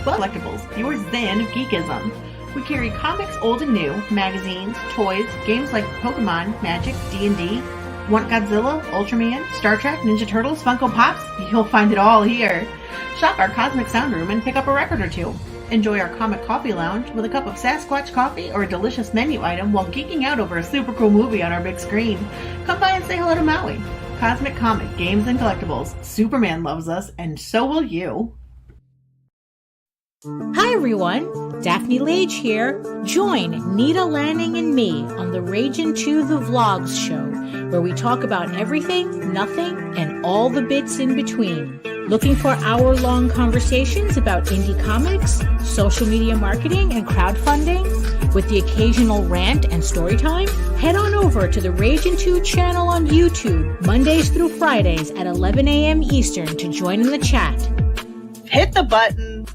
Welcome to Collectibles, your zen of geekism. We carry comics old and new, magazines, toys, games like Pokemon, Magic, D&D. Want Godzilla, Ultraman, Star Trek, Ninja Turtles, Funko Pops? You'll find it all here. Shop our Cosmic Sound Room and pick up a record or two. Enjoy our Comic Coffee Lounge with a cup of Sasquatch coffee or a delicious menu item while geeking out over a super cool movie on our big screen. Come by and say hello to Maui. Cosmic Comic, Games and Collectibles. Superman loves us, and so will you. Hi everyone, Daphne Lage here. Join Nita Lanning and me on the Ragin' to the Vlogs show, where we talk about everything, nothing, and all the bits in between. Looking for hour-long conversations about indie comics, social media marketing, and crowdfunding, with the occasional rant and story time? Head on over to the Ragin' 2 channel on YouTube, Mondays through Fridays at 11 a.m. Eastern to join in the chat. Hit the button.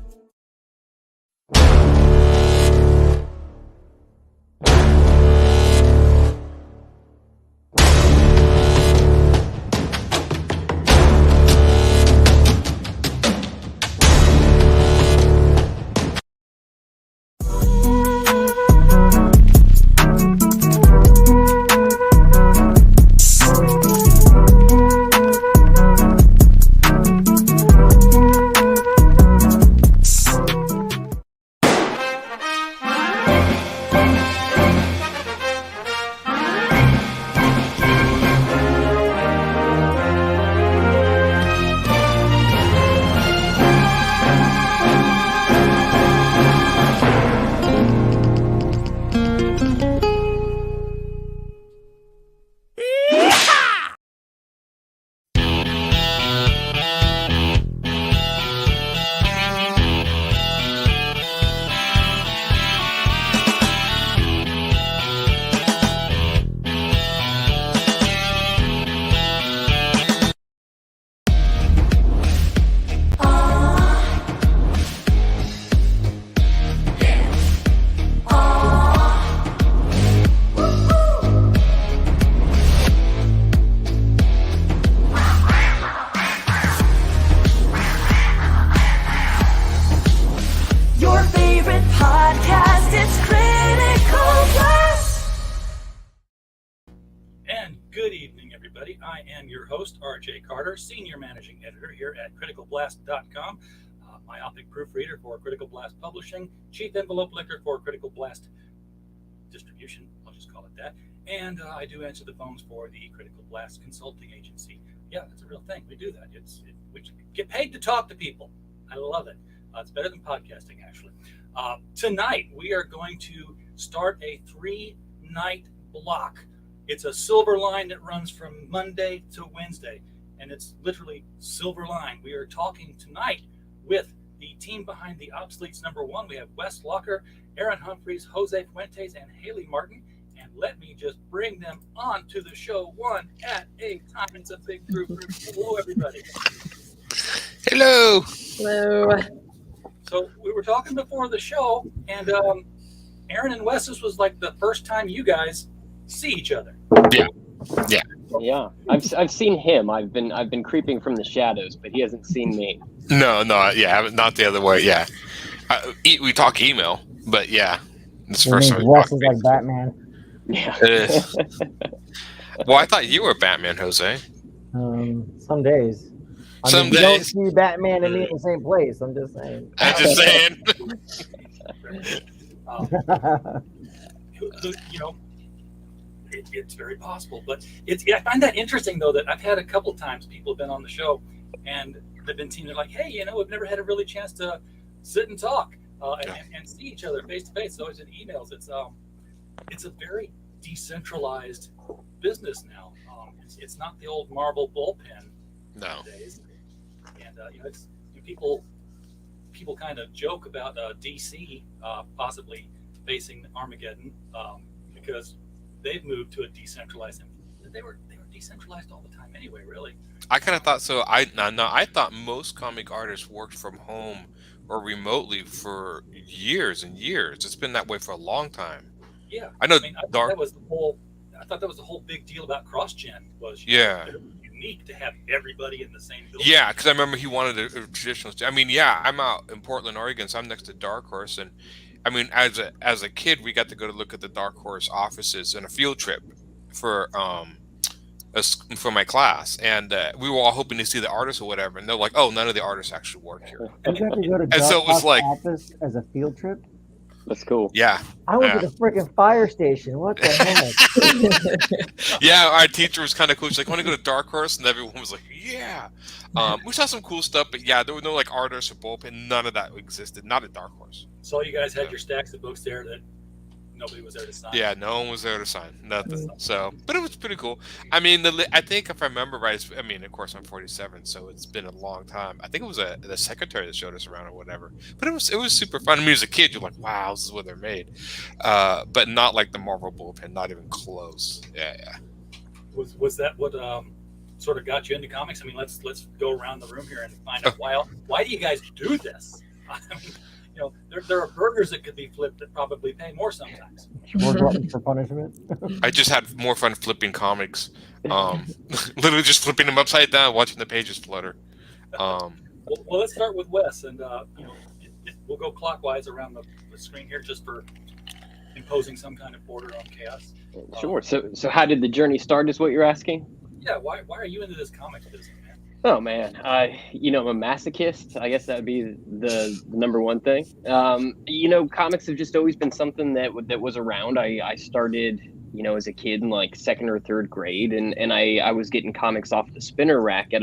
Senior Managing Editor here at CriticalBlast.com, myopic proofreader for Critical Blast Publishing, Chief Envelope Licker for Critical Blast Distribution, I'll just call it that, and I do answer the phones for the Critical Blast Consulting Agency. Yeah, that's a real thing. We do that. We get paid to talk to people. I love it. It's better than podcasting, actually. Tonight, we are going to start a 3-night block. It's a Silverline that runs from Monday to Wednesday. And it's literally Silverline. We are talking tonight with the team behind the Obsoletes #1. We have Wes Locker, Aaron Humphreys, Jose Fuentes, and Haley Martin. And let me just bring them on to the show one at a time. It's a big group. Hello, everybody. Hello. Hello. So we were talking before the show, and Aaron and Wes, this was like the first time you guys see each other. Yeah, I've seen him. I've been creeping from the shadows, but he hasn't seen me. No, yeah, not the other way. Yeah, we talk email, but yeah, it's the first time. Wes is like Batman. Yeah, it is. Well, I thought you were Batman, Jose. Some days. Some you days. don't see Batman and me in the same place. I'm just saying. It's very possible, but I find that interesting though that I've had a couple times people have been on the show and they've been teaming like, hey, we've never had a really chance to sit and talk and see each other face to face. So it's in emails. It's a very decentralized business now. It's not the old marble bullpen nowadays. And it's people kind of joke about DC possibly facing Armageddon because they've moved to a decentralized. They were decentralized all the time anyway. Really, I kind of thought so. I thought most comic artists worked from home or remotely for years and years. It's been that way for a long time. Yeah, I know. I thought that was the whole big deal about CrossGen was you unique to have everybody in the same building. Yeah, because I remember he wanted a traditional. I mean, yeah, I'm out in Portland, Oregon, so I'm next to Dark Horse, and I mean, as a kid, we got to go to look at the Dark Horse offices in a field trip for for my class, and we were all hoping to see the artists or whatever, and they're like, "Oh, none of the artists actually work here." You got to go to And so it was Dark like- office as a field trip. That's cool. Yeah, I went Yeah. to the freaking fire station. What the heck? yeah. Our teacher was kind of cool. She's like, "Want to go to Dark Horse?" And everyone was like, "Yeah." We saw some cool stuff, but yeah, there were no like artists or bullpen. None of that existed. Not at Dark Horse. So you guys had your stacks of books there that nobody was there to sign. Yeah, no one was there to sign nothing. So, but it was pretty cool. I mean, I think if I remember right, I mean, of course, I'm 47, so it's been a long time. I think it was the secretary that showed us around or whatever. But it was super fun. I mean, as a kid, you're like, wow, this is what they're made. But not like the Marvel bullpen, not even close. Yeah. Was that what sort of got you into comics? I mean, let's go around the room here and find out why do you guys do this? I mean, you know, there are burgers that could be flipped that probably pay more sometimes. More gluttons for punishment. I just had more fun flipping comics. Literally just flipping them upside down, watching the pages flutter. Well, let's start with Wes, and you know, we'll go clockwise around the screen here, just for imposing some kind of order on chaos. Sure. So how did the journey start? Is what you're asking? Yeah. Why are you into this comics business, man? Oh man, you know, I'm a masochist. I guess that would be the number one thing. You know, comics have just always been something that was around. I started, you know, as a kid in like second or third grade, and I was getting comics off the spinner rack at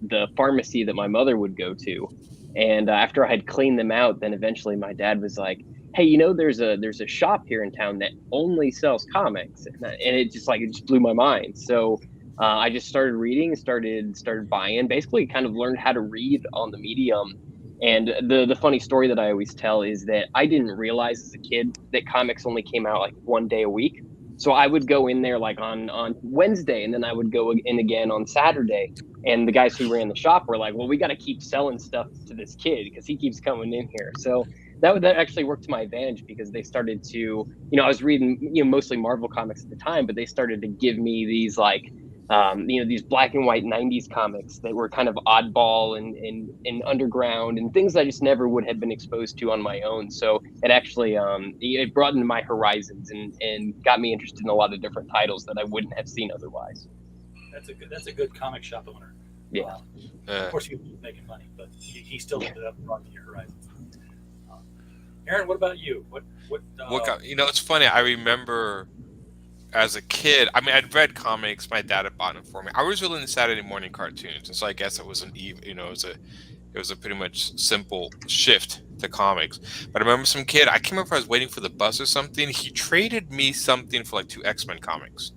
the pharmacy that my mother would go to. And after I had cleaned them out, then eventually my dad was like, "Hey, you know, there's a shop here in town that only sells comics," and it just blew my mind. So. I just started reading, started buying, basically kind of learned how to read on the medium. And the funny story that I always tell is that I didn't realize as a kid that comics only came out like one day a week. So I would go in there like on Wednesday, and then I would go in again on Saturday. And the guys who ran the shop were like, "Well, we got to keep selling stuff to this kid because he keeps coming in here." So that actually worked to my advantage, because they started to, you know, I was reading, you know, mostly Marvel comics at the time, but they started to give me these like, you know, these black and white 90s comics that were kind of oddball and underground and things I just never would have been exposed to on my own. So it actually it broadened my horizons and got me interested in a lot of different titles that I wouldn't have seen otherwise. That's a good comic shop owner. Yeah. Of course, he was making money, but he still ended up broadening your horizons. Aaron, what about you? What You know, it's funny. I remember as a kid, I mean, I'd read comics. My dad had bought them for me. I was really into Saturday morning cartoons, and so I guess it was it was a pretty much simple shift to comics. But I remember some kid. I can't remember if I was waiting for the bus or something. He traded me something for like 2 X-Men comics,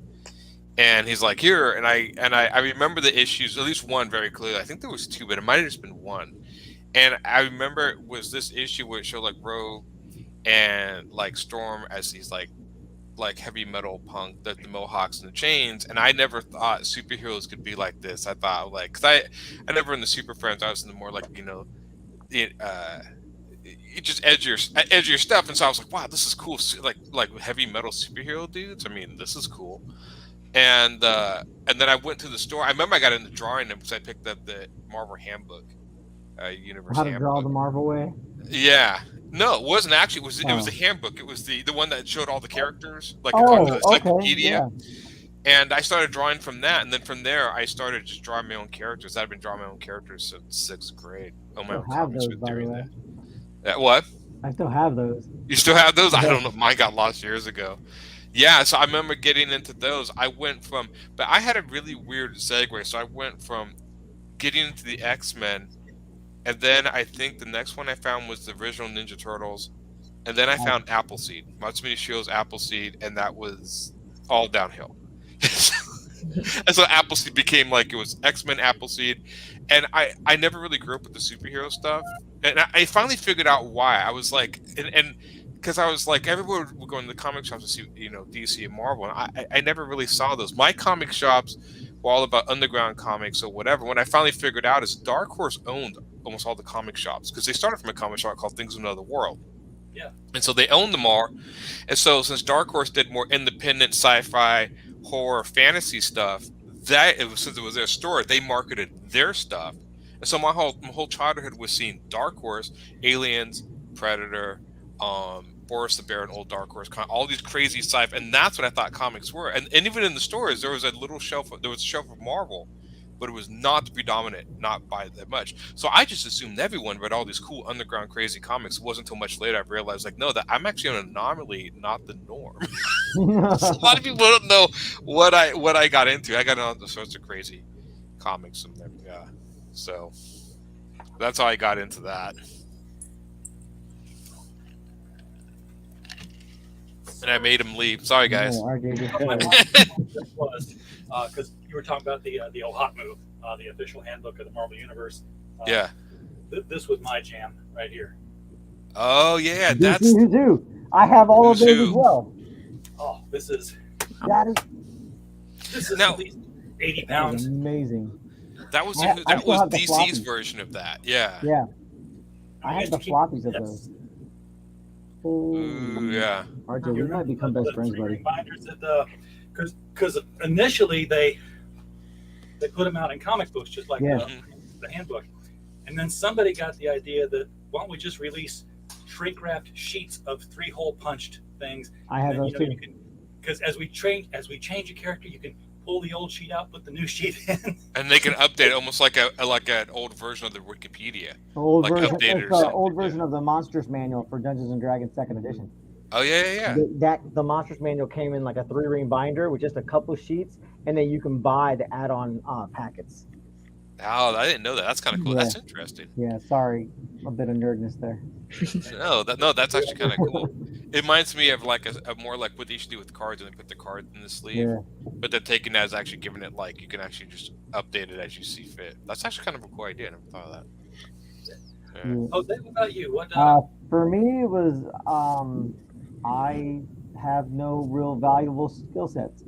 and he's like, "Here," and I remember the issues, at least one very clearly. I think there was 2, but it might have just been 1. And I remember it was this issue where it showed like Rogue and like Storm as these like heavy metal punk, the Mohawks and the chains, and I never thought superheroes could be like this. I thought like, because I never in the Super Friends, I was in the more like, you know, it just edgier stuff, and so I was like, wow, this is cool, like heavy metal superhero dudes. I mean, this is cool. And then I went to the store. I remember I got into drawing them because I picked up the Marvel Handbook, Universe How to Handbook. draw the Marvel way. Yeah. No, it wasn't actually. It was the handbook. It was the one that showed all the characters, like Oh, encyclopedia. yeah. And I started drawing from that, and then from there, I started just drawing my own characters. I've been drawing my own characters since 6th grade. Oh, my I own have comics those, by the doing way. that. What? I still have those. You still have those? I Yeah. don't know. Mine got lost years ago. Yeah, so I remember getting into those. But I had a really weird segue. So I went from getting into the X-Men, and then I think the next one I found was the original Ninja Turtles, and then I found Appleseed, Matsumi Shio's Appleseed, and that was all downhill. And so Appleseed became like, it was X-Men Appleseed, and I never really grew up with the superhero stuff, and I finally figured out why. I was like, and because I was like, everyone would go in the comic shops to see, you know, DC and Marvel, and I never really saw those. My comic shops were all about underground comics or whatever. When I finally figured out is Dark Horse owned almost all the comic shops, because they started from a comic shop called Things of Another World. Yeah. And so they owned them all. And so since Dark Horse did more independent sci-fi, horror, fantasy stuff, since it was their store, they marketed their stuff. And so my whole childhood was seeing Dark Horse, Aliens, Predator, Boris the Bear, and Old Dark Horse, all these crazy sci-fi, and that's what I thought comics were. And even in the stores, there was a shelf of Marvel, but it was not the predominant, not by that much. So I just assumed everyone read all these cool underground crazy comics. It wasn't until much later I realized, like, no, that I'm actually an anomaly, not the norm. So a lot of people don't know what I got into. I got into all the sorts of crazy comics and everything. Yeah. So that's how I got into that. And I made him leave. Sorry, guys. Oh, RJ just This was because you were talking about the OHOT move, the official handbook of the Marvel Universe. Yeah. This was my jam right here. Oh yeah, DC that's Who's Who. I have all of Who's those Who. as well. Oh, this is That Now- at least 80 is pounds. amazing. that was I that still was have the DC's floppies. version of that. Yeah. Yeah. I have the floppies of Yes. those. Ooh, yeah. RJ, You we might remember become the best friends, three buddy. reminders that because initially they put them out in comic books just like Yeah. the handbook, and then somebody got the idea that why don't we just release shrink wrapped sheets of 3-hole punched things. I have And those then, too. you can, because as we change a character, you can pull the old sheet out, put the new sheet in. And they can update it almost like an old version of the Wikipedia. Old like version, updated it's or the something, old version of the Monsters Manual for Dungeons and Dragons 2nd edition. Oh yeah. The Monsters Manual came in like a 3-ring binder with just a couple sheets, and then you can buy the add-on packets. Oh, I didn't know that. That's kind of cool. Yeah. That's interesting. Yeah, sorry, a bit of nerdness there. That's actually kind of cool. It reminds me of like a more like what they used to do with cards, and they put the card in the sleeve. Yeah. But then taking that is actually giving it like you can actually just update it as you see fit. That's actually kind of a cool idea. I never thought of that. Yeah. Yeah. Jose, what about you? What? For me, it was I have no real valuable skill sets.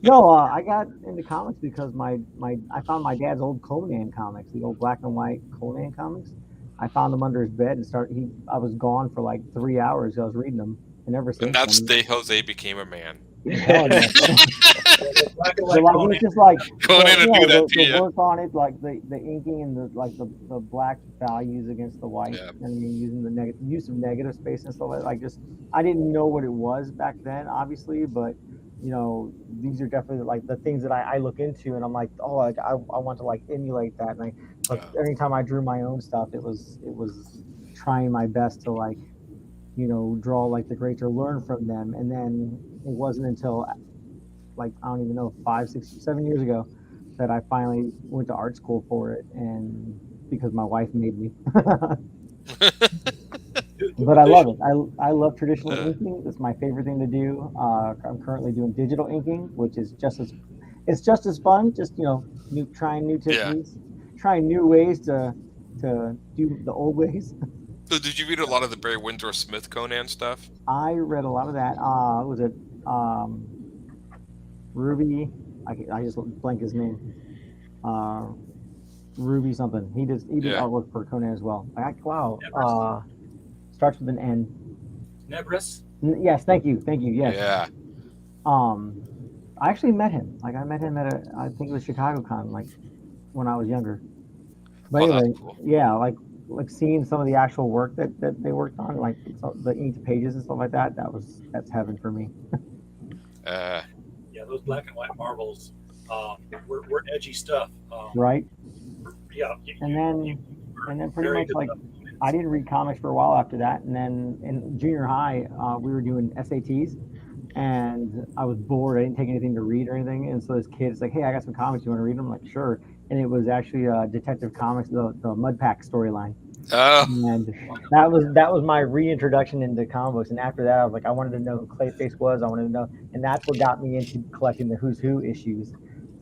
I got into comics because I found my dad's old Conan comics, the old black and white Conan comics. I found them under his bed and I was gone for like 3 hours. I was reading them, and ever since And that's then, the day Jose became a man. hell yeah. Black and So, white like, Conan. it's just like Conan would do that to the you. work on it, like the inking and the black values against the white. Yeah. And I mean, using the use of negative space and stuff like just I didn't know what it was back then, obviously, but these are definitely like the things that I look into, and I'm like, oh, like I want to like emulate that. And every time I drew my own stuff, it was trying my best to like, draw like the greats or learn from them. And then it wasn't until like, I don't even know, 5, 6, 7 years ago that I finally went to art school for it, and because my wife made me. But I love it. I love traditional inking. It's my favorite thing to do. I'm currently doing digital inking, which is just as fun. Just trying new techniques, trying new ways to do the old ways. So did you read a lot of the Barry Windsor Smith Conan stuff? I read a lot of that. Was it Ruby? I just blank his name. Ruby something. He did artwork for Conan as well. Wow. Starts with an N. Nebris. Yes, thank you. Yes. Yeah. I actually met him. Like I met him at I think it was Chicago Con, like when I was younger. But Oh, that's anyway, cool. yeah, like seeing some of the actual work that they worked on, like the inked pages and stuff like that. That's heaven for me. Yeah, those black and white Marvels were edgy stuff. Right. Yeah. And then pretty very much good like stuff. I didn't read comics for a while after that, and then in junior high we were doing SATs, and I was bored. I didn't take anything to read or anything, and so this kid's like, "Hey, I got some comics. You want to read them?" I'm like, "Sure." And it was actually Detective Comics, the Mudpack storyline, Oh, and that was my reintroduction into comic books. And after that, I was like, I wanted to know who Clayface was. I wanted to know, and that's what got me into collecting the Who's Who issues.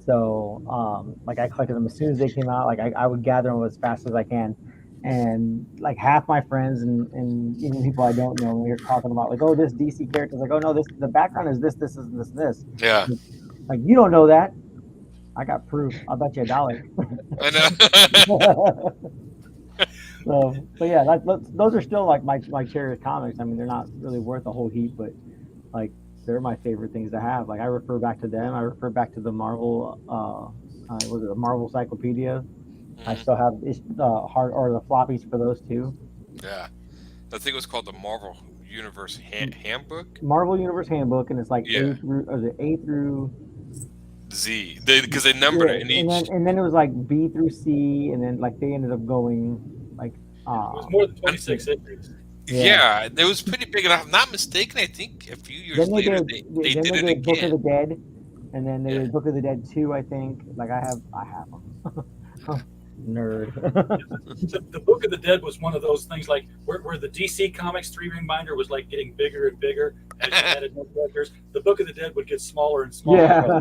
So, like I collected them as soon as they came out. Like I would gather them as fast as I can. And like half my friends and even people I don't know, when we were talking about like, oh, this DC character is like, oh no, the background is this, and this. yeah. Like you don't know that. I got proof. I'll bet you $1. I know. So, but yeah, those are still like my cherished comics. I mean, they're not really worth a whole heap, but like they're my favorite things to have. Like I refer back to them. I refer back to the Marvel. Was it the Marvel Encyclopedia? I Mhm. still have hard or the floppies for those too. Yeah, I think it was called the Marvel Universe Handbook. Marvel Universe Handbook, and it's like Yeah, A through Z. Because they numbered yeah, it in each. and then it was like B through C, and then like they ended up going like It was more than 26 issues. yeah. Yeah, it was pretty big. And if I'm not mistaken, I think a few years Then they later did they then did they it did Book of the again. Dead, and then they Yeah. did Book of the Dead 2, I think. Like I have them. Nerd. The Book of the Dead was one of those things like where the DC Comics 3-ring binder was like getting bigger and bigger as you added more characters. The Book of the Dead would get smaller and smaller. Yeah.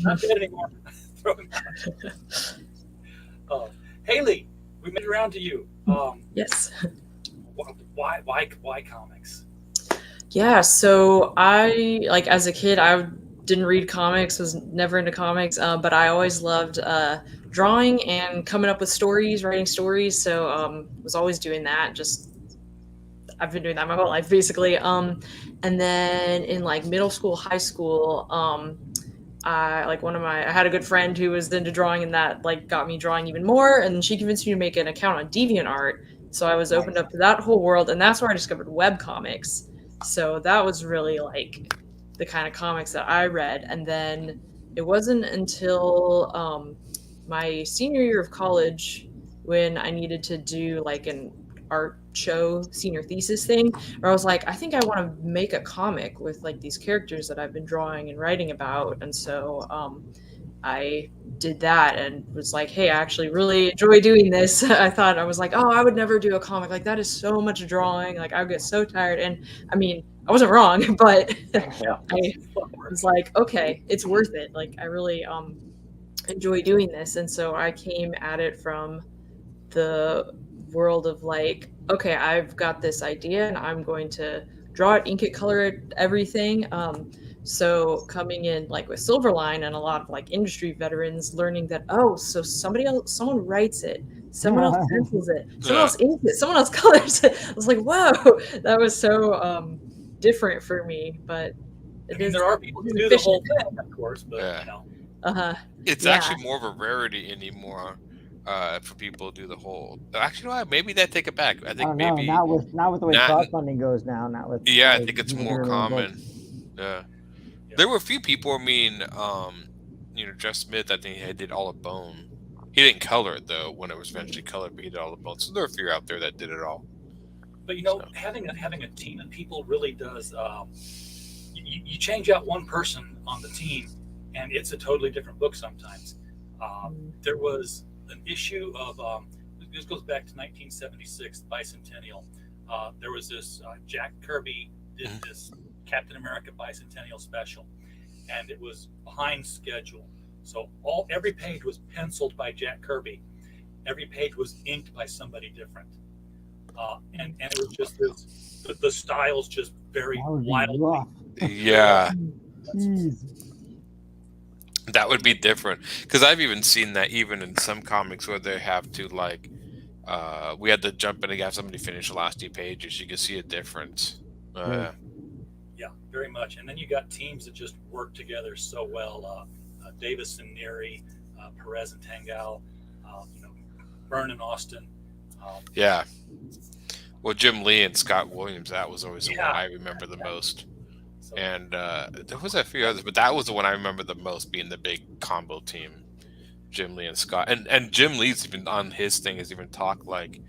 Not dead anymore. Haley, we made it around to you. Yes. Why comics? Yeah, so I like as a kid I didn't read comics, was never into comics, but I always loved drawing and coming up with stories, writing stories. So was always doing that. Just I've been doing that my whole life basically. And then in like middle school, high school, I had a good friend who was into drawing, and that like got me drawing even more. And she convinced me to make an account on DeviantArt. So I was opened up to that whole world, and that's where I discovered web comics. So that was really like the kind of comics that I read. And then it wasn't until my senior year of college when I needed to do like an art show senior thesis thing where I was like, I think I want to make a comic with like these characters that I've been drawing and writing about. And so I did that and was like, hey, I actually really enjoy doing this. I was like, oh, I would never do a comic. Like that is so much drawing. Like I would get so tired. And I mean, I wasn't wrong, but I was like, okay, it's worth it. Like I really enjoy doing this. And so I came at it from the world of like, okay, I've got this idea and I'm going to draw it, ink it, color it, everything. So coming in like with Silverline and a lot of like industry veterans learning that, oh, so someone writes it, someone else pencils it, someone else inks it, someone else colors it. I was like, whoa, that was so different for me. But there are people who do the whole thing, of course, but you know. It's actually more of a rarity anymore. For people to do the whole. Actually, no, maybe that take it back. I think maybe not with the way crowdfunding goes now. Not with I think it's more common. Yeah, there were a few people. I mean, Jeff Smith. I think he did all of Bone. He didn't color it though when it was eventually colored, but he did all of Bone. So there are a few out there that did it all. But having a team of people really does. You change out one person on the team, and it's a totally different book sometimes. There was an issue of this goes back to 1976 bicentennial. There was this Jack Kirby did this Captain America bicentennial special, and it was behind schedule. So every page was penciled by Jack Kirby, every page was inked by somebody different, and it was just the styles just very wildly. Yeah. That would be different because I've even seen that even in some comics where they have to like we had to jump in and have somebody finish the last 2 pages. You can see a difference. Yeah, very much. And then you got teams that just work together so well. Davis and Neary, Perez and Tangal, Byrne and Austin. Yeah. Well, Jim Lee and Scott Williams, that was always the one I remember the most. And there was a few others, but that was the one I remember the most, being the big combo team, Jim Lee and Scott. And Jim Lee's even on his thing has even talked like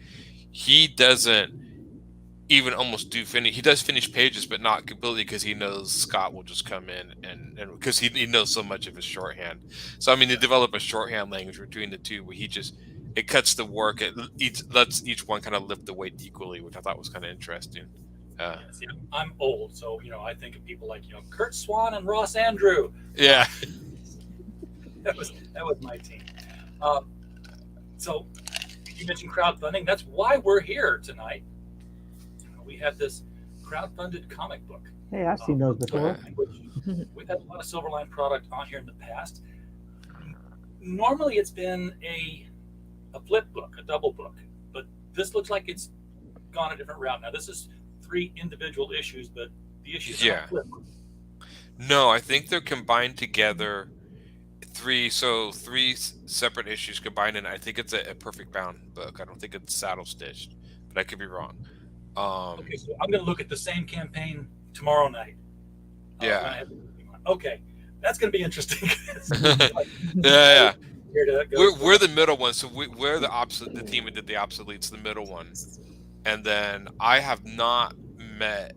he doesn't even almost he does finish pages, but not completely because he knows Scott will just come in and because he knows so much of his shorthand. So I mean, they develop a shorthand language between the two where it cuts the work. It lets each one kind of lift the weight equally, which I thought was kind of interesting. I'm old, so I think of people like Kurt Swan and Ross Andrew. Yeah, that was my team. So you mentioned crowdfunding. That's why we're here tonight. We have this crowdfunded comic book. Hey, I've seen those before. We've had a lot of Silverline product on here in the past. Normally, it's been a flip book, a double book, but this looks like it's gone a different route. Now, this is 3 individual issues, but The issues Yeah. aren't flipped. No, I think they're combined together. Three separate issues combined, and I think it's a perfect bound book. I don't think it's saddle stitched, but I could be wrong. Okay, so I'm going to look at the same campaign tomorrow night. Yeah. when I have the movie on. Okay, that's going to be interesting. Yeah. Here to go. We're the middle one, so we're the team that did the Obsoletes, the middle one, and then I have not met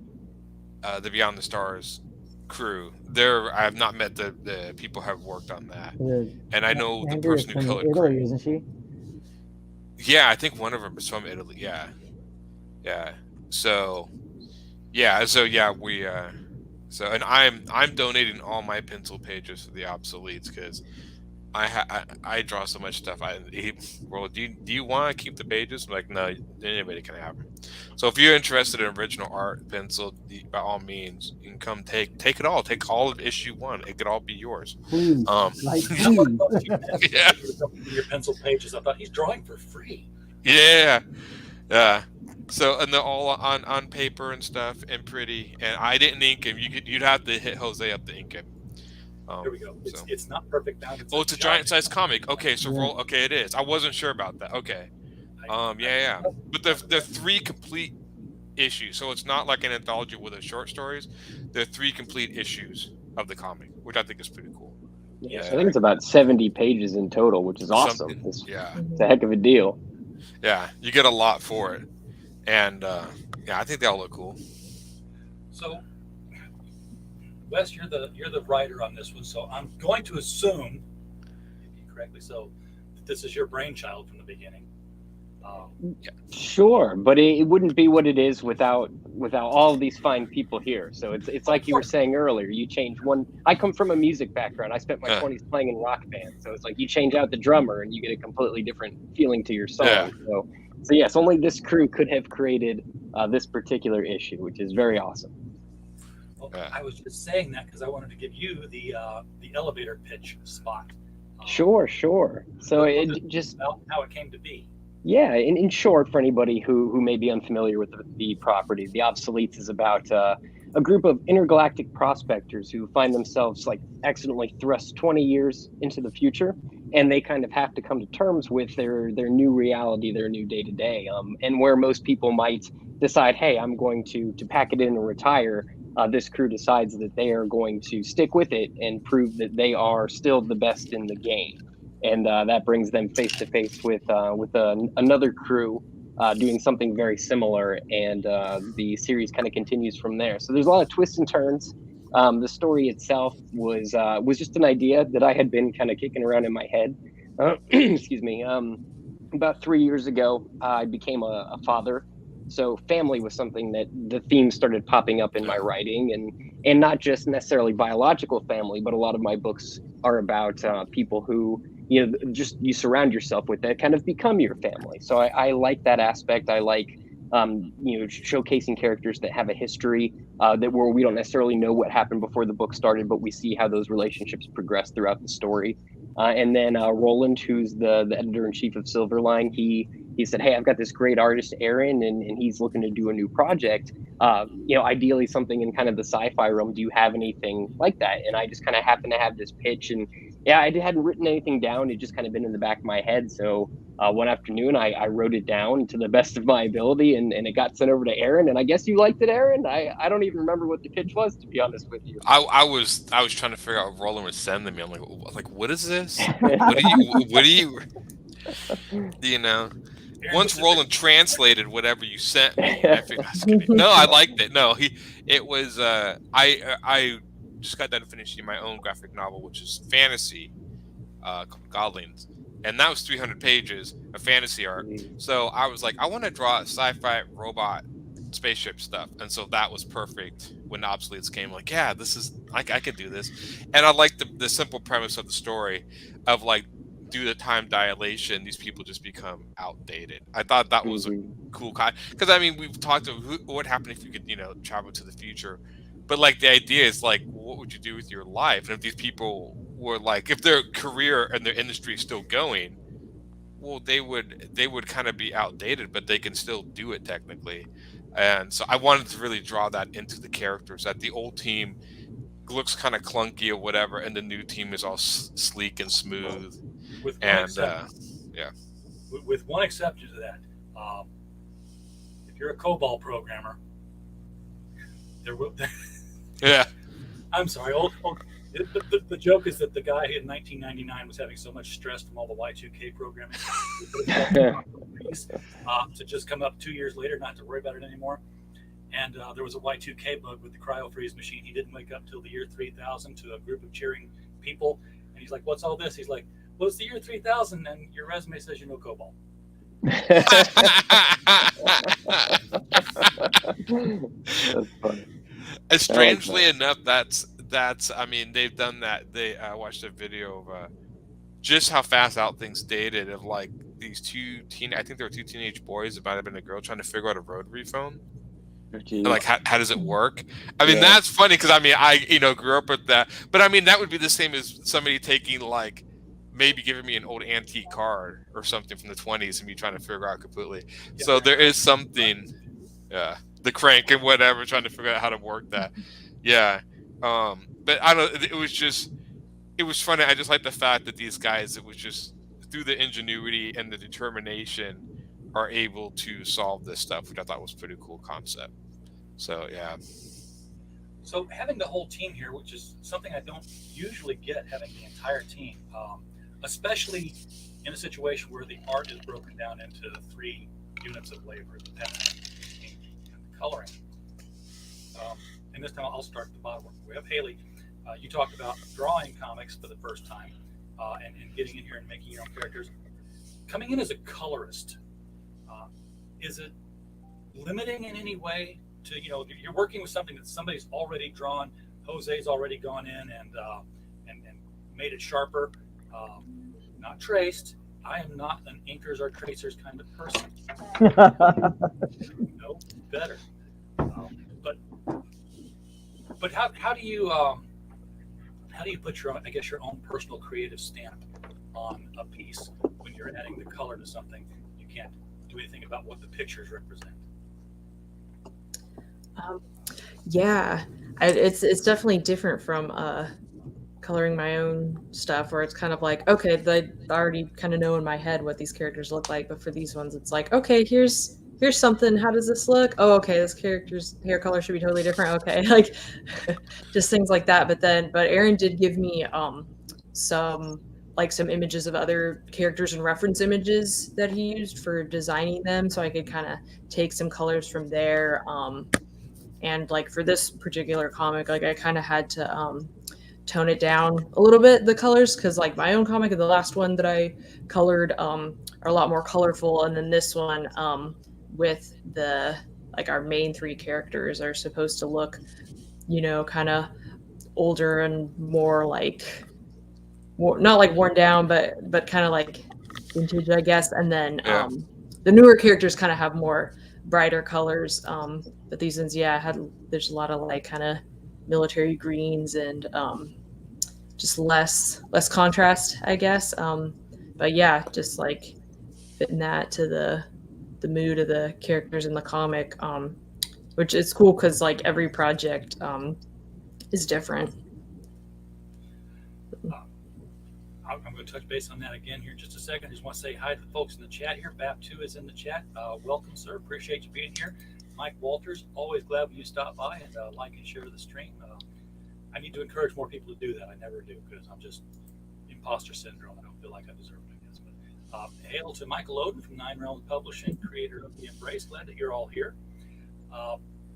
the Beyond the Stars crew. I have not met the people who have worked on that, and I know the Andrea's person who from colored Italy, Crew. isn't she? Yeah, I think one of them is from Italy. Yeah. So we and I'm donating all my pencil pages to the Obsoletes because I draw so much stuff. Well, do you want to keep the pages? I'm like, no, anybody can have them. So if you're interested in original art pencil, by all means, you can come take it all. Take all of issue 1. It could all be yours. Please, Yeah. Yeah. Your pencil pages. I thought he's drawing for free. Yeah. So, and they're all on paper and stuff and pretty. And I didn't ink them. You'd have to hit Jose up to ink them. Here we go. It's not perfect bound. It's a giant size comic. Okay, so okay, it is. I wasn't sure about that. Okay. Yeah. But they're 3 complete issues, so it's not like an anthology with the short stories. They're 3 complete issues of the comic, which I think is pretty cool. Yeah, so I think it's about 70 pages in total, which is awesome. It's a heck of a deal. Yeah, you get a lot for it, and I think they all look cool. So, Wes, you're the writer on this one, so I'm going to assume, correctly so, that this is your brainchild from the beginning. Sure, but it wouldn't be what it is without all of these fine people here. So it's like you were saying earlier. You change one. I come from a music background. I spent my 20s playing in rock bands. So it's like you change out the drummer and you get a completely different feeling to your song. Yeah. So yes, only this crew could have created this particular issue, which is very awesome. Well, I was just saying that because I wanted to give you the elevator pitch spot. Sure. So it just how it came to be. Yeah, in short, for anybody who may be unfamiliar with the property, the Obsoletes is about a group of intergalactic prospectors who find themselves like accidentally thrust 20 years into the future, and they kind of have to come to terms with their new reality, their new day-to-day. And where most people might decide, hey, I'm going to pack it in and retire, this crew decides that they are going to stick with it and prove that they are still the best in the game. And that brings them face to face with another crew doing something very similar, and the series kind of continues from there. So there's a lot of twists and turns. The story itself was just an idea that I had been kind of kicking around in my head. Excuse me. About 3 years ago, I became a father. So family was something that the theme started popping up in my writing, and not just necessarily biological family, but a lot of my books are about people who just you surround yourself with that kind of become your family. So I like that aspect. I like showcasing characters that have a history where we don't necessarily know what happened before the book started, but we see how those relationships progress throughout the story. And then Roland, who's the editor-in-chief of Silverline, he said, hey, I've got this great artist, Aaron, and he's looking to do a new project. Ideally something in kind of the sci-fi realm. Do you have anything like that? And I just kind of happened to have this pitch, and I hadn't written anything down. It just kind of been in the back of my head. So one afternoon I wrote it down to the best of my ability, and it got sent over to Aaron. And I guess you liked it, Aaron. I don't even remember what the pitch was, to be honest with you. I was trying to figure out what Roland was sending me. I'm like, what is this? What do you Once Roland translated whatever you sent me, I figured, no, I liked it. No, it was I just got done finishing my own graphic novel, which is fantasy, called Godlings, and that was 300 pages of fantasy art. So I was like, I want to draw sci-fi robot spaceship stuff, and so that was perfect when Obsoletes came. Like, yeah, this is I could do this, and I like the simple premise of the story of like, due to time dilation, these people just become outdated. I thought that was a cool because I mean, we've talked about what would happen if you could travel to the future, but like the idea is like, what would you do with your life? And if these people were like, if their career and their industry is still going, well, they would kind of be outdated, but they can still do it technically. And so I wanted to really draw that into the characters, that the old team looks kind of clunky or whatever, and the new team is all sleek and smooth. With one And exception, yeah, with one exception to that, if you're a COBOL programmer, there will. yeah, I'm sorry. The joke is that the guy in 1999 was having so much stress from all the Y2K programming to just come up 2 years later, not to worry about it anymore. And there was a Y2K bug with the cryo freeze machine. He didn't wake up till the year 3000 to a group of cheering people. And he's like, "What's all this?" He's like, "Well, it's the year 3000 and your resume says you know COBOL." That's funny. And strangely enough, that's I mean, they've done that. They watched a video of just how fast out things dated, of like these I think there were two teenage boys, it might have been a girl, trying to figure out a rotary phone. And like, how does it work? I mean, that's funny, because I mean, I grew up with that, but I mean, that would be the same as somebody taking, like, maybe giving me an old antique car or something from the 20s and me trying to figure out completely. Yeah. So there is something, the crank and whatever, trying to figure out how to work that. Yeah. But I don't know, it was funny. I just like the fact that these guys, it was just through the ingenuity and the determination, are able to solve this stuff, which I thought was a pretty cool concept. So yeah. So having the whole team here, which is something I don't usually get, having the entire team, especially in a situation where the art is broken down into 3 units of labor, the pen and the coloring. And this time I'll start at the bottom. We have Haley. You talked about drawing comics for the first time and getting in here and making your own characters. Coming in as a colorist, is it limiting in any way to, you're working with something that somebody's already drawn, Jose's already gone in and made it sharper, not traced. I am not an inkers or tracers kind of person. No, better. But how do you put your own personal creative stamp on a piece when you're adding the color to something? You can't do anything about what the pictures represent. It's definitely different from coloring my own stuff, where it's kind of like, okay, I already kind of know in my head what these characters look like, but for these ones it's like, okay, here's something, how does this look? Oh, okay, this character's hair color should be totally different. Okay, like just things like that. But Aaron did give me some images of other characters and reference images that he used for designing them, so I could kind of take some colors from there. And like for this particular comic, like I kind of had to tone it down a little bit, the colors, because like my own comic and the last one that I colored are a lot more colorful, and then this one with our main 3 characters are supposed to look, kind of older and more not like worn down, but kind of like vintage, I guess. And then the newer characters kind of have more brighter colors, but these ones, there's a lot of like kind of military greens and just less contrast, I guess. But yeah, just like fitting that to the mood of the characters in the comic, which is cool because like every project is different. I'm going to touch base on that again here in just a second. I just want to say hi to the folks in the chat here. BAP2 is in the chat. Welcome, sir. Appreciate you being here. Mike Walters, always glad when you stop by and like and share the stream. I need to encourage more people to do that. I never do, because I'm just imposter syndrome. I don't feel like I deserve it, I guess. But hail to Michael Oden from 9 Realms Publishing, creator of The Embrace. Glad that you're all here.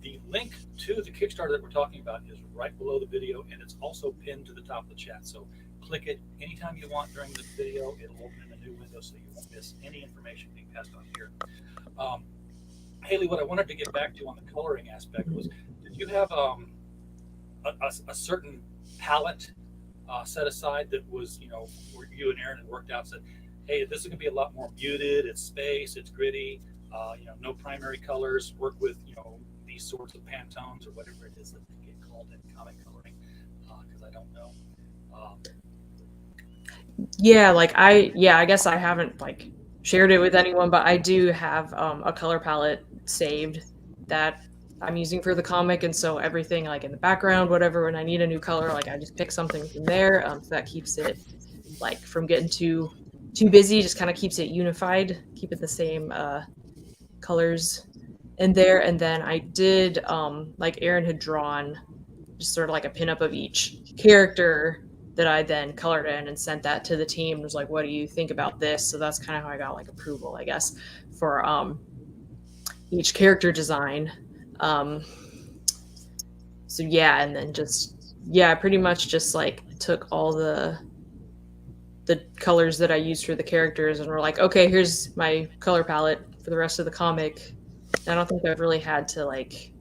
The link to the Kickstarter that we're talking about is right below the video, and it's also pinned to the top of the chat. So click it anytime you want during the video. It'll open in a new window so you won't miss any information being passed on here. Haley, what I wanted to get back to on the coloring aspect was, did you have a certain palette set aside that was, where you and Aaron had worked out, said, hey, this is going to be a lot more muted, it's space, it's gritty, no primary colors, work with, these sorts of Pantones or whatever it is that they get called in comic coloring, because I don't know. I guess I haven't shared it with anyone, but I do have a color palette saved that I'm using for the comic, and so everything like in the background, whatever, when I need a new color, like I just pick something from there. So that keeps it like from getting too busy, just kind of keeps it unified, keep it the same colors in there. And then I did like Aaron had drawn just sort of like a pinup of each character that I then colored in and sent that to the team and was like, what do you think about this? So that's kind of how I got like approval, I guess, for each character design. So yeah, and then just pretty much just like took all the colors that I used for the characters and were like, okay, here's my color palette for the rest of the comic. I don't think I've really had to like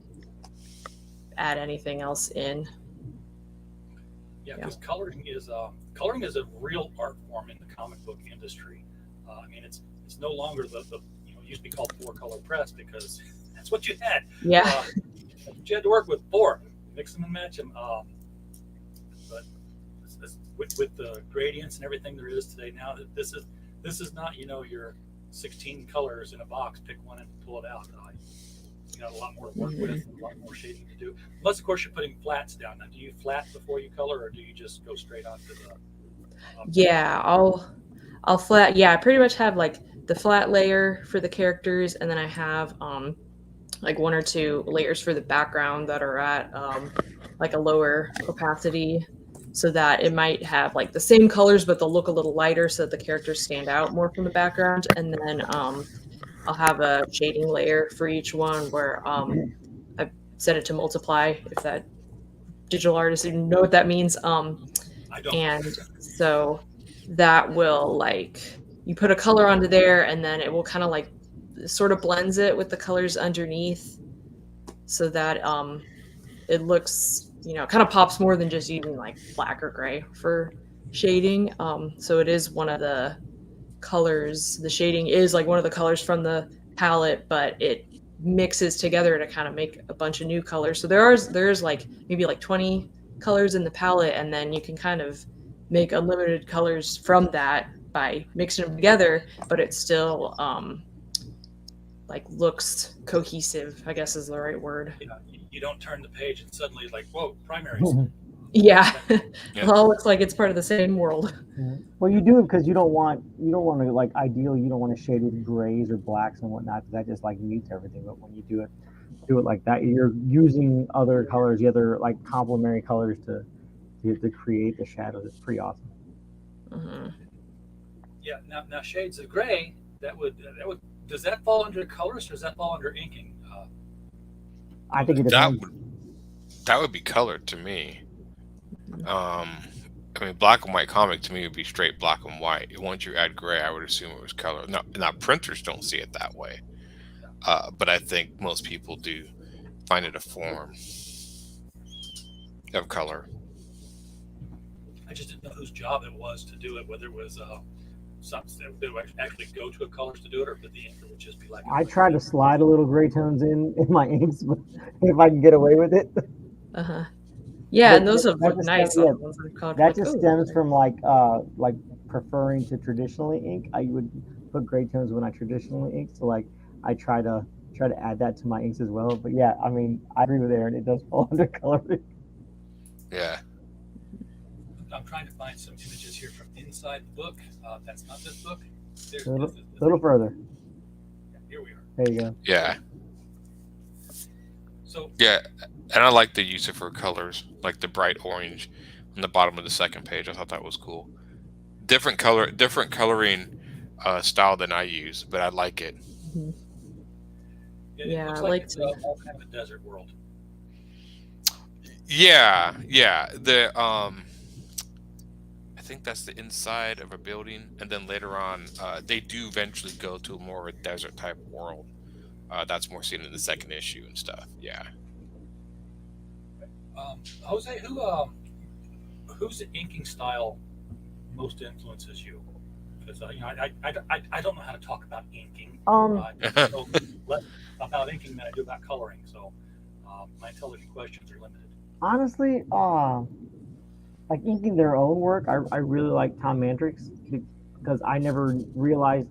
add anything else in. Yeah, because coloring is a real art form in the comic book industry. I mean, it's no longer the it used to be called 4-color press because that's what you had. Yeah. You had to work with 4, mix them and match them. But with the gradients and everything there is today now, this is not your 16 colors in a box. Pick one and pull it out. You got a lot more to work with, a lot more shading to do. Unless, of course, you're putting flats down. Now, do you flat before you color, or do you just go straight on to the? Yeah, I'll flat. Yeah, I pretty much have like the flat layer for the characters, and then I have like 1 or 2 layers for the background that are at like a lower opacity, so that it might have like the same colors, but they'll look a little lighter, so that the characters stand out more from the background. And then I'll have a shading layer for each one where I've set it to multiply, if that digital artist even know what that means. I don't. And so that will like, you put a color onto there and then it will kind of like sort of blends it with the colors underneath so that it looks, kind of pops more than just using like black or gray for shading. So it is one of the colors, the shading is like one of the colors from the palette, but it mixes together to kind of make a bunch of new colors. So there's like maybe like 20 colors in the palette, and then you can kind of make unlimited colors from that by mixing them together, but it still like looks cohesive, I guess is the right word. You don't turn the page and suddenly like, whoa, primaries. Yeah. It all looks like it's part of the same world. Well, you do it because you don't want to, like, ideally you don't want to shade with grays or blacks and whatnot, because that just like mutes everything. But when you do it like that, you're using other colors, the other like complementary colors to create the shadows. It's pretty awesome. Mm-hmm. Yeah. Now shades of gray, that would does that fall under colors or does that fall under inking? I think it depends. That would be colored to me. I mean, black and white comic to me would be straight black and white. Once you add gray, I would assume it was color. Now printers don't see it that way, but I think most people do find it a form of color. I just didn't know whose job it was to do it, whether it was something that they would actually go to a colors to do it, or if the inker would just be like. I try to slide a little gray tones in my inks, but if I can get away with it. Uh-huh. Yeah, and those look nice. Yeah, that just stems from like preferring to traditionally ink. I would put gray tones when I traditionally ink, so like I try to add that to my inks as well. But yeah, I mean, I agree with Aaron. It does fall under coloring. Yeah. I'm trying to find some images here from inside the book. That's not this book. There's a little further. Yeah, here we are. There you go. Yeah. So. Yeah. And I like the use of her colors, like the bright orange on the bottom of the second page. I thought that was cool. Different coloring style than I use, but I like it. Mm-hmm. It looks like it's all kind of a desert world. Yeah. The I think that's the inside of a building, and then later on, they do eventually go to more of a desert type world. That's more seen in the second issue and stuff. Yeah. Jose, whose inking style most influences you? Because I don't know how to talk about inking. I know less about inking than I do about coloring, so my intelligent questions are limited. Honestly, like inking their own work, I really like Tom Mandrick's, because I never realized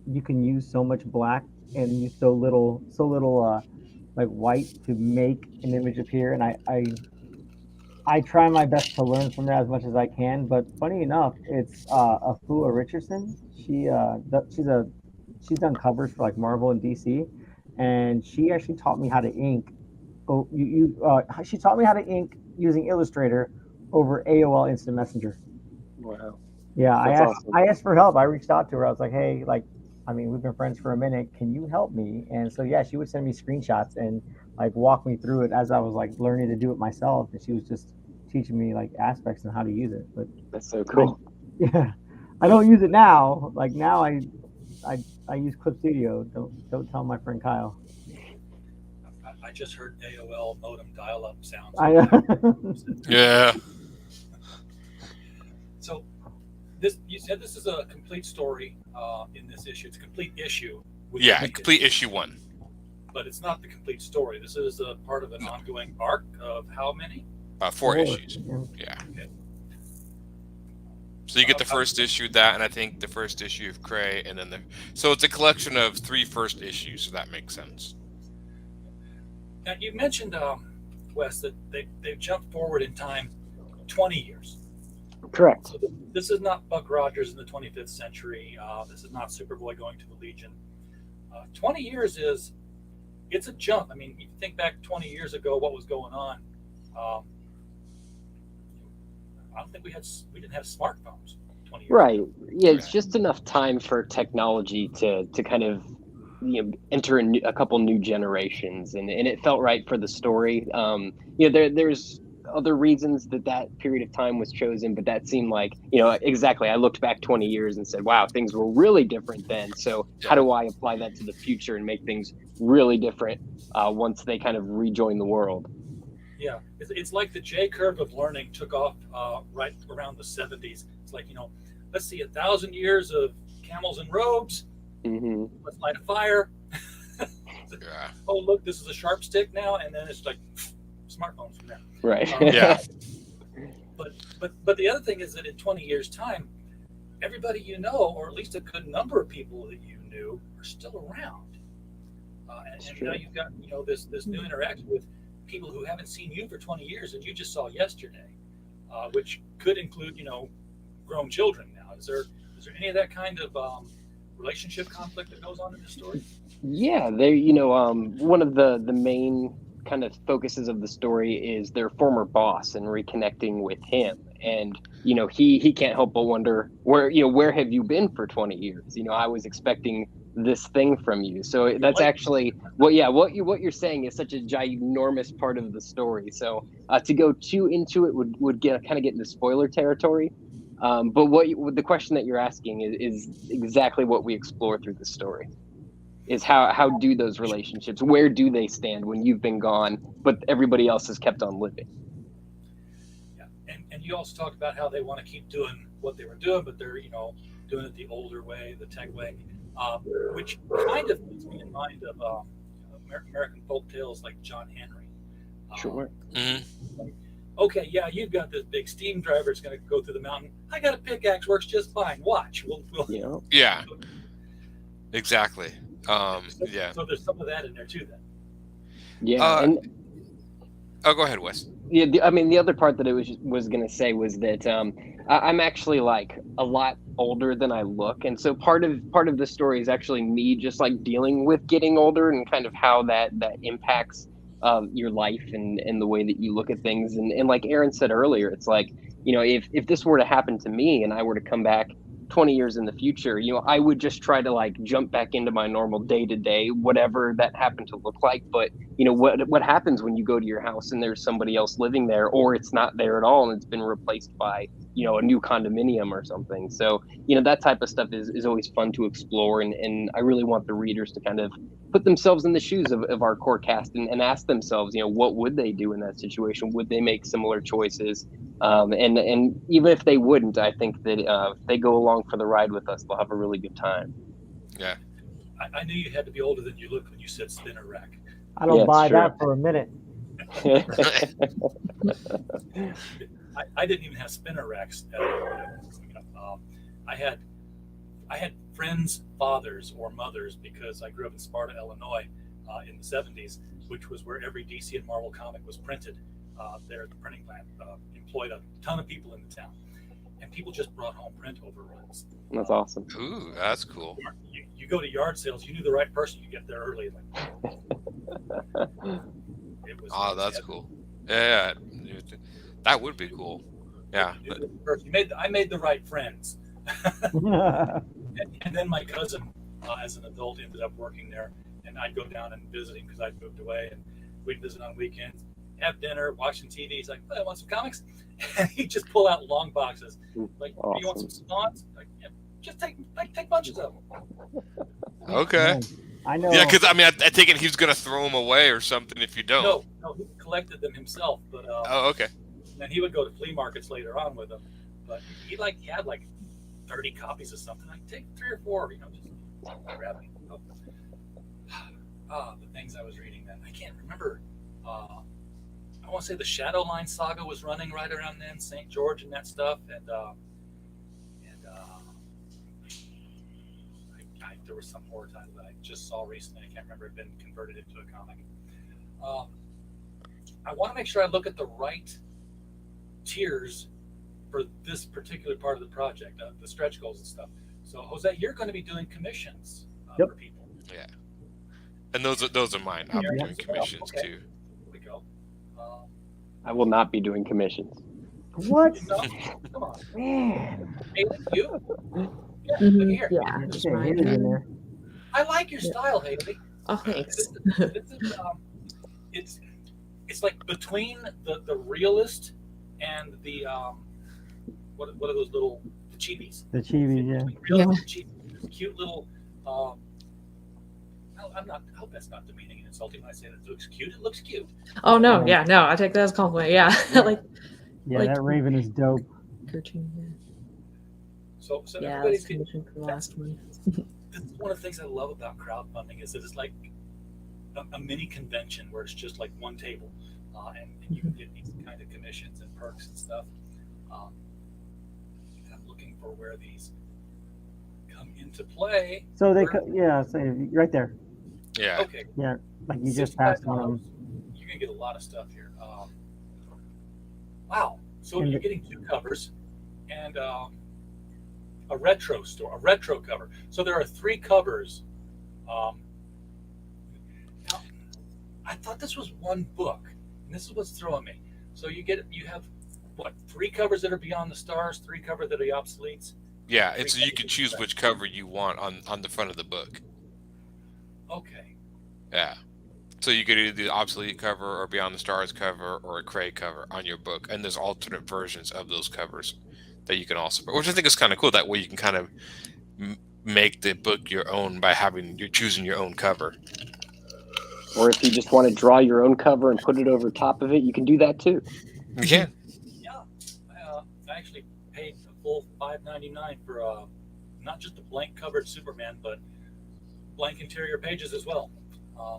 you can use so much black and use so little like white to make an image appear, and I try my best to learn from her as much as I can. But funny enough, it's Afua Richardson. She's done covers for like Marvel and DC, and she actually taught me how to ink. Oh, she taught me how to ink using Illustrator over AOL Instant Messenger. Wow. Yeah, That's awesome. I asked for help. I reached out to her. I was like, hey, like, I mean, we've been friends for a minute. Can you help me? And so yeah, she would send me screenshots and like walk me through it as I was like learning to do it myself. And she was just teaching me like aspects and how to use it. But That's so cool. yeah, I don't use it now. Like now, I use Clip Studio. Don't tell my friend Kyle. I just heard AOL modem dial-up sounds. Yeah. So, you said this is a complete story in this issue. It's a complete issue. Yeah, complete issue 1. But it's not the complete story. This is a part of an ongoing arc of how many? 4 issues. Yeah. Okay. So you get the first issue, that, and I think the first issue of Cray, and then so it's a collection of 3 first issues. So that makes sense. Now you mentioned, Wes, that they've jumped forward in time 20 years. Correct. So this is not Buck Rogers in the 25th century. This is not Superboy going to the Legion. 20 years it's a jump. I mean, if you think back 20 years ago, what was going on? I don't think we didn't have smartphones 20 years Right. ago. Yeah, it's just enough time for technology to kind of enter a couple new generations, and it felt right for the story. There's other reasons that period of time was chosen, but that seemed like, exactly. I looked back 20 years and said, wow, things were really different then. So how do I apply that to the future and make things really different once they kind of rejoin the world? Yeah, it's like the J curve of learning took off right around the 70s. It's like, let's see, 1,000 years of camels and robes. Mm-hmm. Let's light a fire. Yeah. Oh, look, this is a sharp stick now, and then it's like smartphones from there. Right. Yeah. But the other thing is that in 20 years' time, everybody you know, or at least a good number of people that you knew, are still around. And now you've got this new interaction with people who haven't seen you for 20 years and you just saw yesterday, which could include grown children now. Is there any of that kind of relationship conflict that goes on in this story? Yeah, one of the main kind of focuses of the story is their former boss and reconnecting with him. And he can't help but wonder where have you been for 20 years? I was expecting this thing from you. So that's actually what you're saying is such a ginormous part of the story. So to go too into it would get into spoiler territory. But the question that you're asking is exactly what we explore through the story. Is how do those relationships, where do they stand when you've been gone, but everybody else has kept on living? Yeah, and you also talked about how they want to keep doing what they were doing, but they're doing it the older way, the tech way, which kind of puts me in mind of American folk tales like John Henry. Sure. Mm-hmm. Okay, yeah, you've got this big steam driver. It's going to go through the mountain. I got a pickaxe, works just fine. Watch. We'll Yeah. Exactly. Yeah. So there's some of that in there too, then. Yeah. Go ahead, Wes. Yeah. The other part that I was going to say was that I'm actually like a lot older than I look, and so part of the story is actually me just like dealing with getting older and kind of how that impacts your life and the way that you look at things. And like Aaron said earlier, it's like, if this were to happen to me and I were to come back 20 years in the future, I would just try to like jump back into my normal day-to-day, whatever that happened to look like. But what happens when you go to your house and there's somebody else living there, or it's not there at all and it's been replaced by a new condominium or something? So that type of stuff is always fun to explore, and I really want the readers to kind of put themselves in the shoes of our core cast and ask themselves, what would they do in that situation? Would they make similar choices? And even if they wouldn't, I think that if they go along for the ride with us, they'll have a really good time. Yeah. I knew you had to be older than you looked when you said spinner rack. I don't buy that for a minute. I didn't even have spinner racks. I had friends' fathers or mothers, because I grew up in Sparta, Illinois, in the 70s, which was where every DC and Marvel comic was printed. There at the printing plant, employed a ton of people in the town, and people just brought home print overruns. That's awesome. Ooh, that's cool. You go to yard sales, you knew the right person, you get there early. That's cool. Yeah, that would be cool. Yeah. I made the right friends. and then my cousin, as an adult, ended up working there, and I'd go down and visit him because I'd moved away, and we'd visit on weekends, have dinner, watching TV. He's like, "I want some comics," and he'd just pull out long boxes. Like, awesome. "Do you want some spawns?" Like, yeah, just take bunches of them. Okay. I know. Yeah, because I take it he was gonna throw them away or something if you don't. No, he collected them himself, but Oh, okay. then he would go to flea markets later on with them. But he had 30 copies of something. Like, take 3 or 4, just grab them. The things I was reading then. I can't remember. I want to say the Shadowline saga was running right around then, St. George and that stuff, and there was some horror title that I just saw recently. I can't remember it had been converted into a comic. I want to make sure I look at the right tiers for this particular part of the project, the stretch goals and stuff. So, Jose, you're going to be doing commissions Yep. for people. Yeah. And those are mine. I'll be doing commissions Okay. too. Here we go. I will not be doing commissions. What? No, come on. Man. Haley, you? Yeah, Mhm. look here. Yeah, just Okay, mine. Haley's in there. I like your style, Haley. Oh, thanks. It's like between the realist and the what are those little the chibis? The chibi, yeah. Between realist and chibi. Cute little. I hope that's not demeaning and insulting when I say that it looks cute. It looks cute. Oh no, yeah, no, I take that as a compliment. Yeah, like Yeah, Like- that Raven is dope. cartoon. Yeah, So yeah, everybody's that's commission for the last one. this is one of the things I love about crowdfunding is that it's like a mini convention where it's just like one table, and you can get these kind of commissions and perks and stuff. And I'm looking for where these come into play. So they, Where- so right there. Yeah. Okay, Yeah, like you just passed $65. one of them. You're gonna get a lot of stuff here. Wow! So And you're getting 2 covers and a retro cover. So there are 3 covers. Now, I thought this was one book, and this is what's throwing me. So you have what, 3 covers that are Beyond the Stars, 3 covers that are the Obsoletes. Yeah, it's you can choose which cover you want on the front of the book. Okay. Yeah. So you could either do the Obsolete cover or Beyond the Stars cover or a Craig cover on your book, and there's alternate versions of those covers that you can also, which I think is kind of cool. That way you can kind of make the book your own by you're choosing your own cover. Or if you just want to draw your own cover and put it over top of it, you can do that too. You can. Yeah. I actually paid a full $5.99 for not just a blank covered Superman, but blank interior pages as well.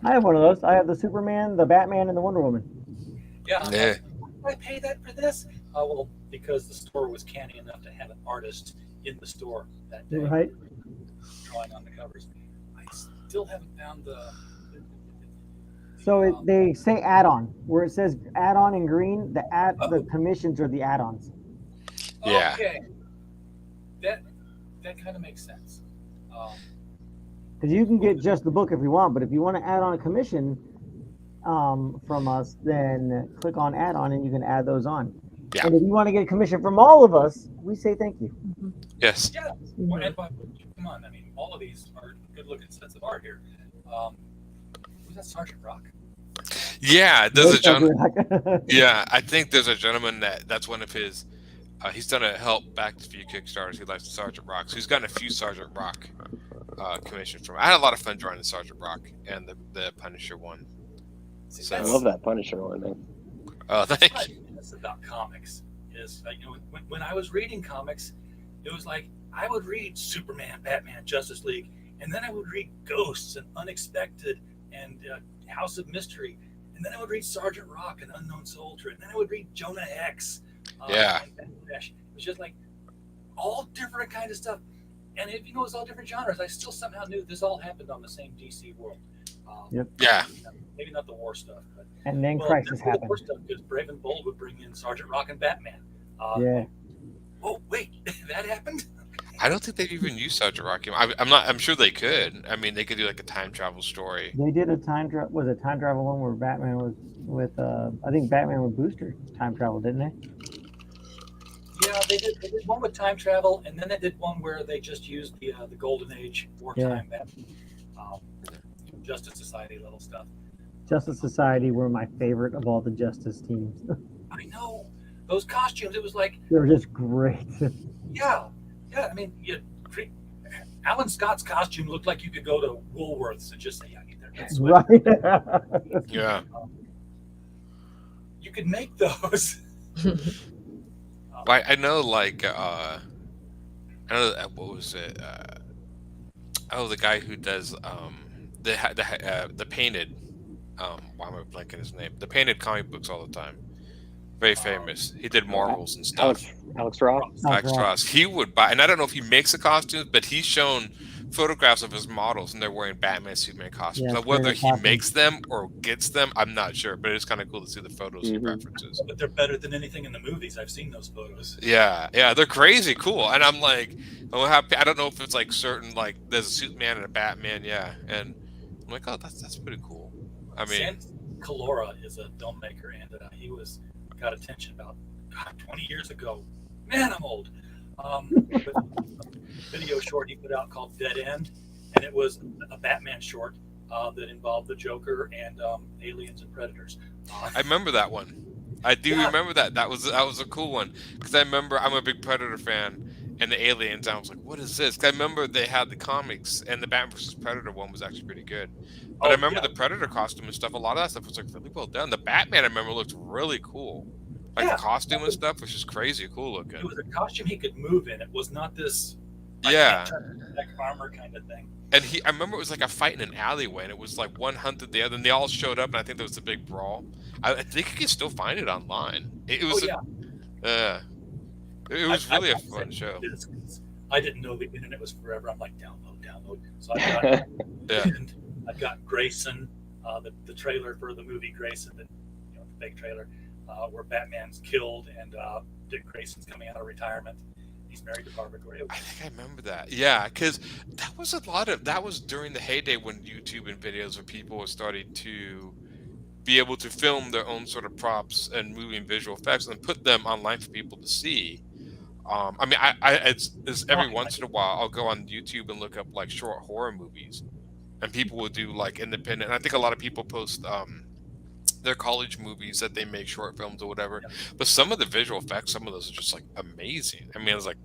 I have one of those. I have the Superman, the Batman, and the Wonder Woman. Yeah. Yeah. Why did I pay that for this? Well, because the store was canny enough to have an artist in the store that day Right? drawing on the covers. I still haven't found the. So they say add-on. Where it says add-on in green, the commissions are the add-ons. Yeah. Okay. That kind of makes sense. Because you can get just the book if you want, but if you want to add on a commission from us, then click on add-on and you can add those on. Yeah. And if you want to get a commission from all of us, we say thank you. Yes. Yeah. Well, and come on. I mean, all of these are good-looking sets of art here. Was that Sergeant Rock? Yeah. There's a gentleman. Like- Yeah, I think there's a gentleman that's one of his. He's done a help back to a few Kickstarters. He likes Sergeant Rock, so he's gotten a few Sergeant Rock commissions from. I had a lot of fun drawing the Sergeant Rock and the Punisher one. See, I love that Punisher one, man. Oh, thank what you. I miss about comics is when I was reading comics, it was like I would read Superman, Batman, Justice League, and then I would read Ghosts and Unexpected and House of Mystery, and then I would read Sergeant Rock and Unknown Soldier, and then I would read Jonah Hex. Yeah. And Backlash. It was just like all different kind of stuff. And if you know it's all different genres, I still somehow knew this all happened on the same DC world. Yep. Yeah. Maybe not the war stuff, but And then well, Crisis definitely the happened. war stuff because Brave and Bold would bring in Sergeant Rock and Batman. Yeah. Oh wait, that happened. I don't think they've even used Sergeant Rocky. I'm sure they could. I mean, they could do like a time travel story. They did a time travel. Was a time travel one where Batman was with? I think Batman with Booster time travel, didn't they? Yeah, they did one with time travel, and then they did one where they just used the Golden Age wartime Justice Society level stuff. Justice Society were my favorite of all the Justice teams. I know those costumes. It was like They were just great. yeah. I mean, Alan Scott's costume looked like you could go to Woolworths and just say, "I need that sweater." Right. Yeah. You could make those. I know, like, I know what was it? The guy who does the painted. Why am I blanking his name? The painted comic books all the time. Very famous. He did Marvels and stuff. Alex Ross. Alex Ross. He would buy, and I don't know if he makes the costumes, but he's shown photographs of his models, and they're wearing Batman, Superman costumes. Yeah, Now, whether great he costume. makes them or gets them, I'm not sure, but it's kind of cool to see the photos he references. But they're better than anything in the movies. I've seen those photos. Yeah, they're crazy cool, and I'm like, oh, happy. I don't know if it's like certain, like there's a Superman and a Batman, and I'm like, oh, that's pretty cool. I mean, San Calora is a filmmaker, and he got attention about 20 years ago. Man, I'm old. With a video short he put out called Dead End, and it was a Batman short that involved the Joker and aliens and predators. I remember that one. I do remember that. That was a cool one because I remember I'm a big Predator fan, and the aliens. I was like, what is this? 'Cause I remember they had the comics, and the Batman vs Predator one was actually pretty good. But I remember the Predator costume and stuff. A lot of that stuff was like really well done. The Batman, I remember, looked really cool. Like the costume and stuff was just crazy cool looking. It was a costume he could move in. It was not this armor kind of thing. And I remember it was like a fight in an alleyway, and it was like one hunted the other, and they all showed up, and I think there was a big brawl. I think you can still find it online. It was it was really a fun show. I didn't know the internet was forever. I'm like, download. So I got I've got Grayson, the trailer for the movie Grayson, the fake trailer, where Batman's killed and Dick Grayson's coming out of retirement. He's married to Barbara Gray. I think I remember that. Yeah, because that was during the heyday when YouTube and videos where people were starting to be able to film their own sort of props and moving visual effects and put them online for people to see. I mean, it's every once in a while I'll go on YouTube and look up like short horror movies, and people will do like independent. And I think a lot of people post their college movies that they make short films or whatever. But some of the visual effects, some of those are just like amazing. I mean, it's like,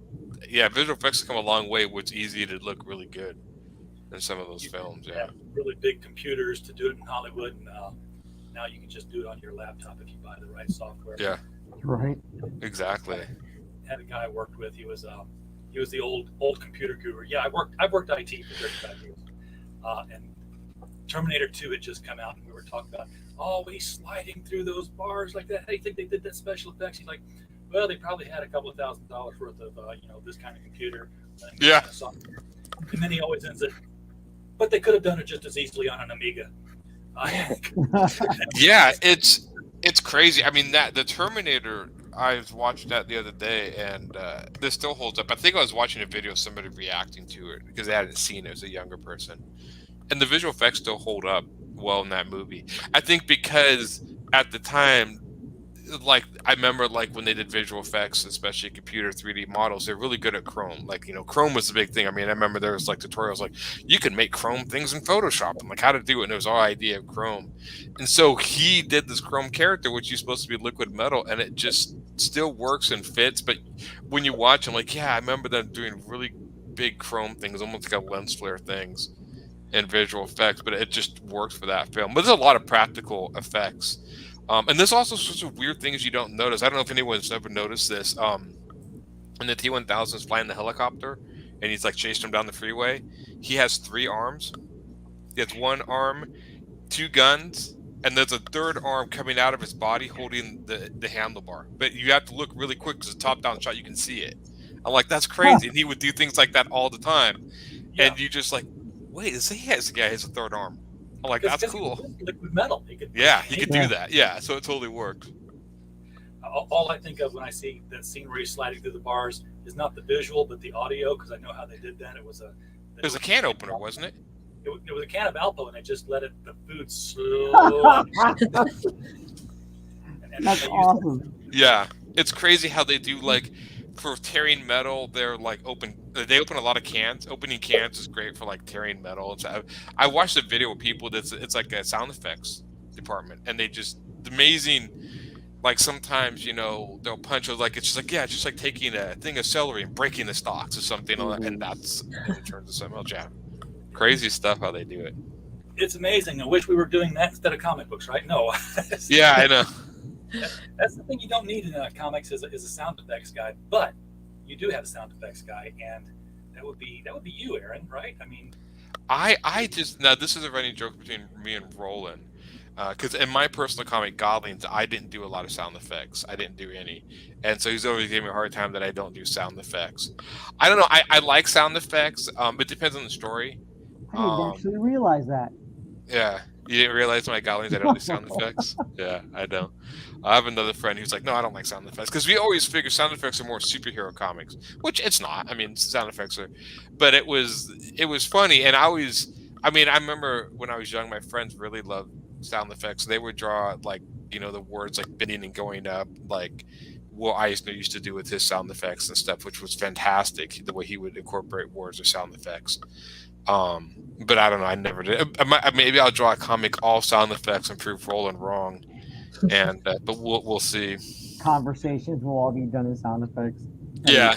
visual effects have come a long way where it's easy to look really good in some of those films. Yeah, really big computers to do it in Hollywood, and now you can just do it on your laptop if you buy the right software. Yeah, right. Exactly. Had a guy I worked with. He was the old computer guru. Yeah, I've worked IT for 35 years, and Terminator 2 had just come out, and we were talking about, he's sliding through those bars like that. How do you think they did that special effects? He's like, well, they probably had a couple of $1,000s worth of this kind of computer. Yeah. And then he always ends it, but they could have done it just as easily on an Amiga. Yeah, it's crazy. I mean, the Terminator, I watched that the other day, and this still holds up. I think I was watching a video of somebody reacting to it because they hadn't seen it as a younger person. And the visual effects still hold up well in that movie. I think because at the time, like I remember like when they did visual effects, especially computer 3D models, they're really good at Chrome. Like, Chrome was the big thing. I mean, I remember there was like tutorials like you can make Chrome things in Photoshop and like how to do it. And it was our idea of Chrome. And so he did this Chrome character, which is supposed to be liquid metal, and it just still works and fits. But when you watch, I'm like, I remember them doing really big Chrome things, almost like a lens flare things and visual effects, but it just works for that film. But there's a lot of practical effects. And there's also sorts of weird things you don't notice. I don't know if anyone's ever noticed this. When the T-1000 is flying the helicopter and he's like chasing him down the freeway, he has 3 arms. He has 1 arm, 2 guns, and there's a 3rd arm coming out of his body holding the handlebar. But you have to look really quick because it's a top-down shot, you can see it. I'm like, that's crazy. And he would do things like that all the time. Yeah. And you just like, wait, is he has a 3rd arm? I'm like, that's cool. Liquid metal. He could. Yeah, he could do that. Yeah, so it totally works. All I think of when I see that scene where he's sliding through the bars is not the visual, but the audio, because I know how they did that. It was a can opener, wasn't it? It was a can of Alpo, and they just let the food slow. That's awesome. Yeah, it's crazy how they do, like, for tearing metal. They're like they open a lot of cans. Opening cans is great for like tearing metal. I watched a video with people it's like a sound effects department, and they just amazing. Like sometimes, they'll punch like it's just like taking a thing of celery and breaking the stalks or something, and that's in terms of something else. Yeah, crazy stuff how they do it. It's amazing. I wish we were doing that instead of comic books, right? No. Yeah, I know. That's the thing you don't need in comics is a sound effects guy, but you do have a sound effects guy, and that would be you, Aaron, right? I mean, I just now this is a running joke between me and Roland. Because in my personal comic, Godlings, I didn't do a lot of sound effects. I didn't do any. And so he's always giving me a hard time that I don't do sound effects. I don't know. I like sound effects. It depends on the story. I didn't actually realize that. Yeah. You didn't realize my Godlings I don't do sound effects? Yeah, I don't. I have another friend who's like, no, I don't like sound effects. Because we always figure sound effects are more superhero comics, which it's not. I mean, sound effects are. But it was funny. And I remember when I was young, my friends really loved sound effects. They would draw like the words like bending and going up, like what Eisner used to do with his sound effects and stuff, which was fantastic, the way he would incorporate words or sound effects. But I don't know, I never did. Maybe I'll draw a comic all sound effects and prove Roland wrong, and but we'll see. Conversations will all be done in sound effects. Yeah.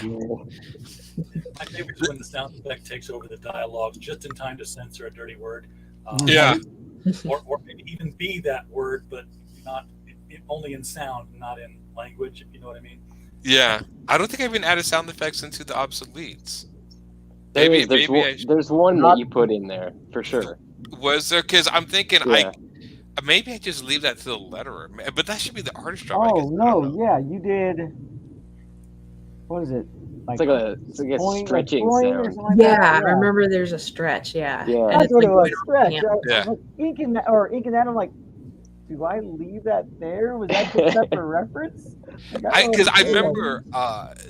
My favorite is when the sound effect takes over the dialogue just in time to censor a dirty word. Yeah. Or maybe even be that word, but not only in sound, not in language, if you know what I mean. Yeah, I don't think I've even added sound effects into the Obsoletes. There's one that you put in there for sure. Was there? Because I'm thinking maybe I just leave that to the letterer, but that should be the artist job. Oh no, yeah, you did. What is it? It's like a stretching sound. Like I remember there's a stretch. Yeah, yeah. That's what it was. Stretch. Yeah. Like, inking that. I'm like, do I leave that there? Was that just that for reference? Because I remember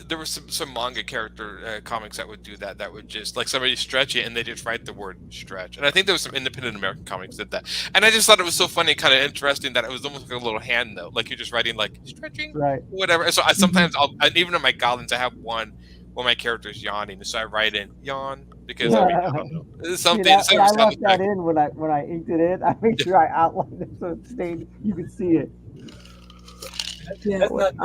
there was some manga character comics that would do that. That would just like somebody stretch it and they just write the word stretch. And I think there was some independent American comics that did that. And I just thought it was so funny, kind of interesting that it was almost like a little hand note, like you're just writing like stretching, right? Whatever. So sometimes even in my Goblins, I have one where my character is yawning, so I write in yawn because I don't know. It's something. I left that in when I inked it in. I make sure I outlined it so it stayed. You could see it. That's not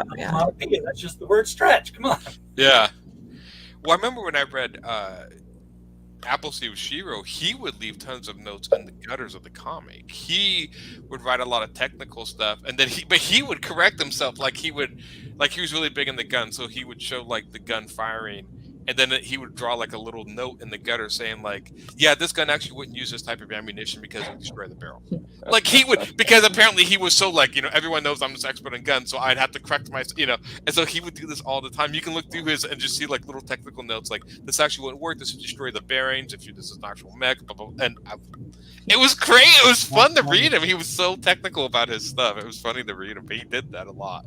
that's just the word stretch. Come on. Yeah. Well, I remember when I read Appleseed with Shiro, he would leave tons of notes in the gutters of the comic. He would write a lot of technical stuff, and then he would correct himself. Like he was really big in the gun, so he would show like the gun firing, and then he would draw like a little note in the gutter saying like, yeah, this gun actually wouldn't use this type of ammunition because it would destroy the barrel. Like he would, because apparently he was so like, everyone knows I'm this expert in guns, so I'd have to correct myself, and so he would do this all the time. You can look through his and just see like little technical notes like, this actually wouldn't work, this would destroy the bearings, this is an actual mech, blah, blah, blah. And it was great, it was fun to read him. He was so technical about his stuff. It was funny to read him, but he did that a lot.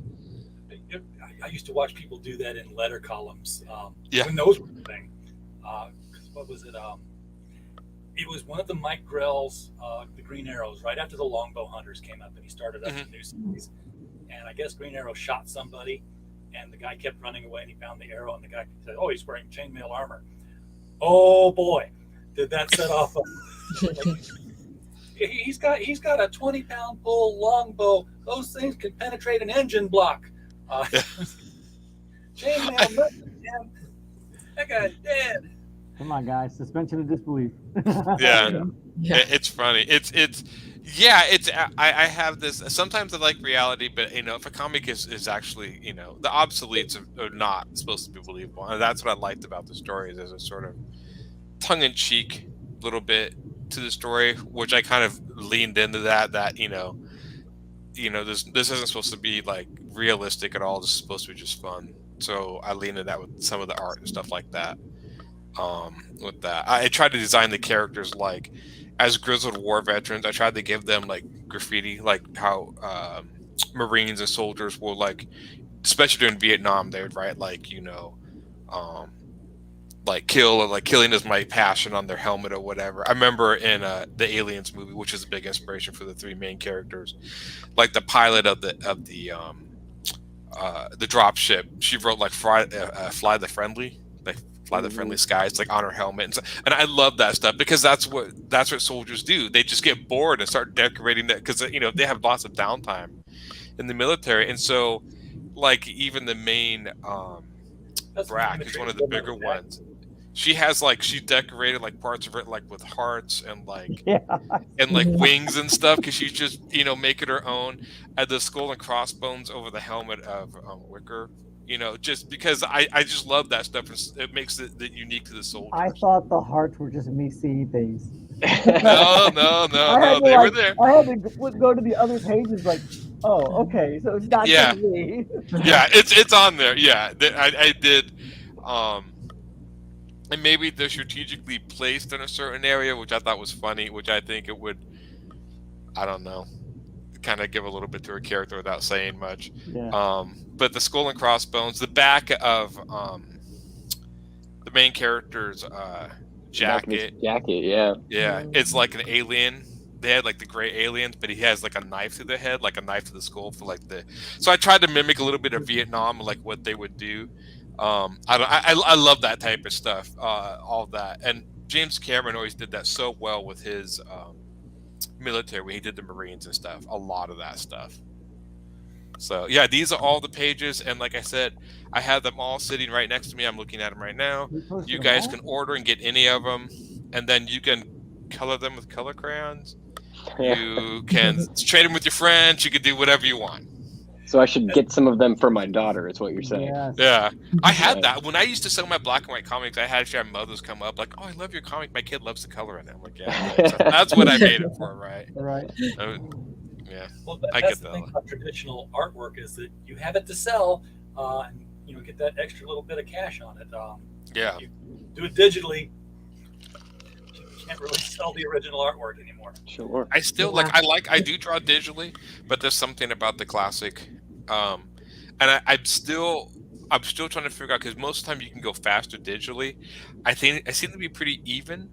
I used to watch people do that in letter columns. When those were the thing. What was it? It was one of the Mike Grell's the Green Arrows, right after the Longbow Hunters came up, and he started up the new series. And I guess Green Arrow shot somebody, and the guy kept running away, and he found the arrow, and the guy said, "Oh, he's wearing chainmail armor." Oh boy, did that set off? He's got a 20-pound bull longbow. Those things can penetrate an engine block. Chainmail, that guy's dead. Come on, guys! Suspension of disbelief. Yeah. It's funny. I have this. Sometimes I like reality, but if a comic is actually the obsoletes are not supposed to be believable, and that's what I liked about the story. There's a sort of tongue-in-cheek little bit to the story, which I kind of leaned into that this isn't supposed to be like realistic at all. This is supposed to be just fun. So I leaned into that with some of the art and stuff like that. With that, I tried to design the characters like as grizzled war veterans, I tried to give them like graffiti, like how Marines and soldiers will like, especially during Vietnam, they would write like, um, like kill, or like killing is my passion on their helmet or whatever. I remember in the Aliens movie, which is a big inspiration for the three main characters, like the pilot of the drop ship, she wrote like fly the friendly, like fly the friendly skies, like on her helmet, and I love that stuff because that's what soldiers do. They just get bored and start decorating that because they have lots of downtime in the military, and so like even the main Brack is one of the bigger ones. She has like she decorated like parts of it like with hearts and like wings and stuff because she's just making her own. And the skull and crossbones over the helmet of Wicker, just because I just love that stuff. It makes it unique to the soldiers. I thought the hearts were just me seeing things. No, they were there. I had to go to the other pages like, oh, okay, so it's not just me. Yeah, it's on there. Yeah, I did. And maybe they're strategically placed in a certain area, which I thought was funny, which I think it would, I don't know, kind of give a little bit to her character without saying much. Yeah. But the skull and crossbones, the back of the main character's jacket. Yeah. Yeah, it's like an alien. They had like the gray aliens, but he has like a knife to the head, like a knife to the skull for like the. So I tried to mimic a little bit of Vietnam, like what they would do. I love that type of stuff, all that, and James Cameron always did that so well with his military when he did the Marines and stuff. A lot of that stuff. So yeah, these are all the pages, and like I said, I have them all sitting right next to me. I'm looking at them right now. You guys can order and get any of them, and then you can color them with color crayons. You can trade them with your friends. You can do whatever you want. So I should get some of them for my daughter, is what you're saying. Yes. Yeah. I had that. When I used to sell my black and white comics, I had mothers come up like, oh, I love your comic. My kid loves the color in it. I'm like, yeah. So that's what I made it for, right? Right. Yeah. Well, I that's get the that. thing about traditional artwork is that you have it to sell, and get that extra little bit of cash on it. Yeah. You do it digitally, you can't really sell the original artwork anymore. Sure. I still I do draw digitally, but there's something about the classic, and I'm still trying to figure out because most of the time you can go faster digitally. I think I seem to be pretty even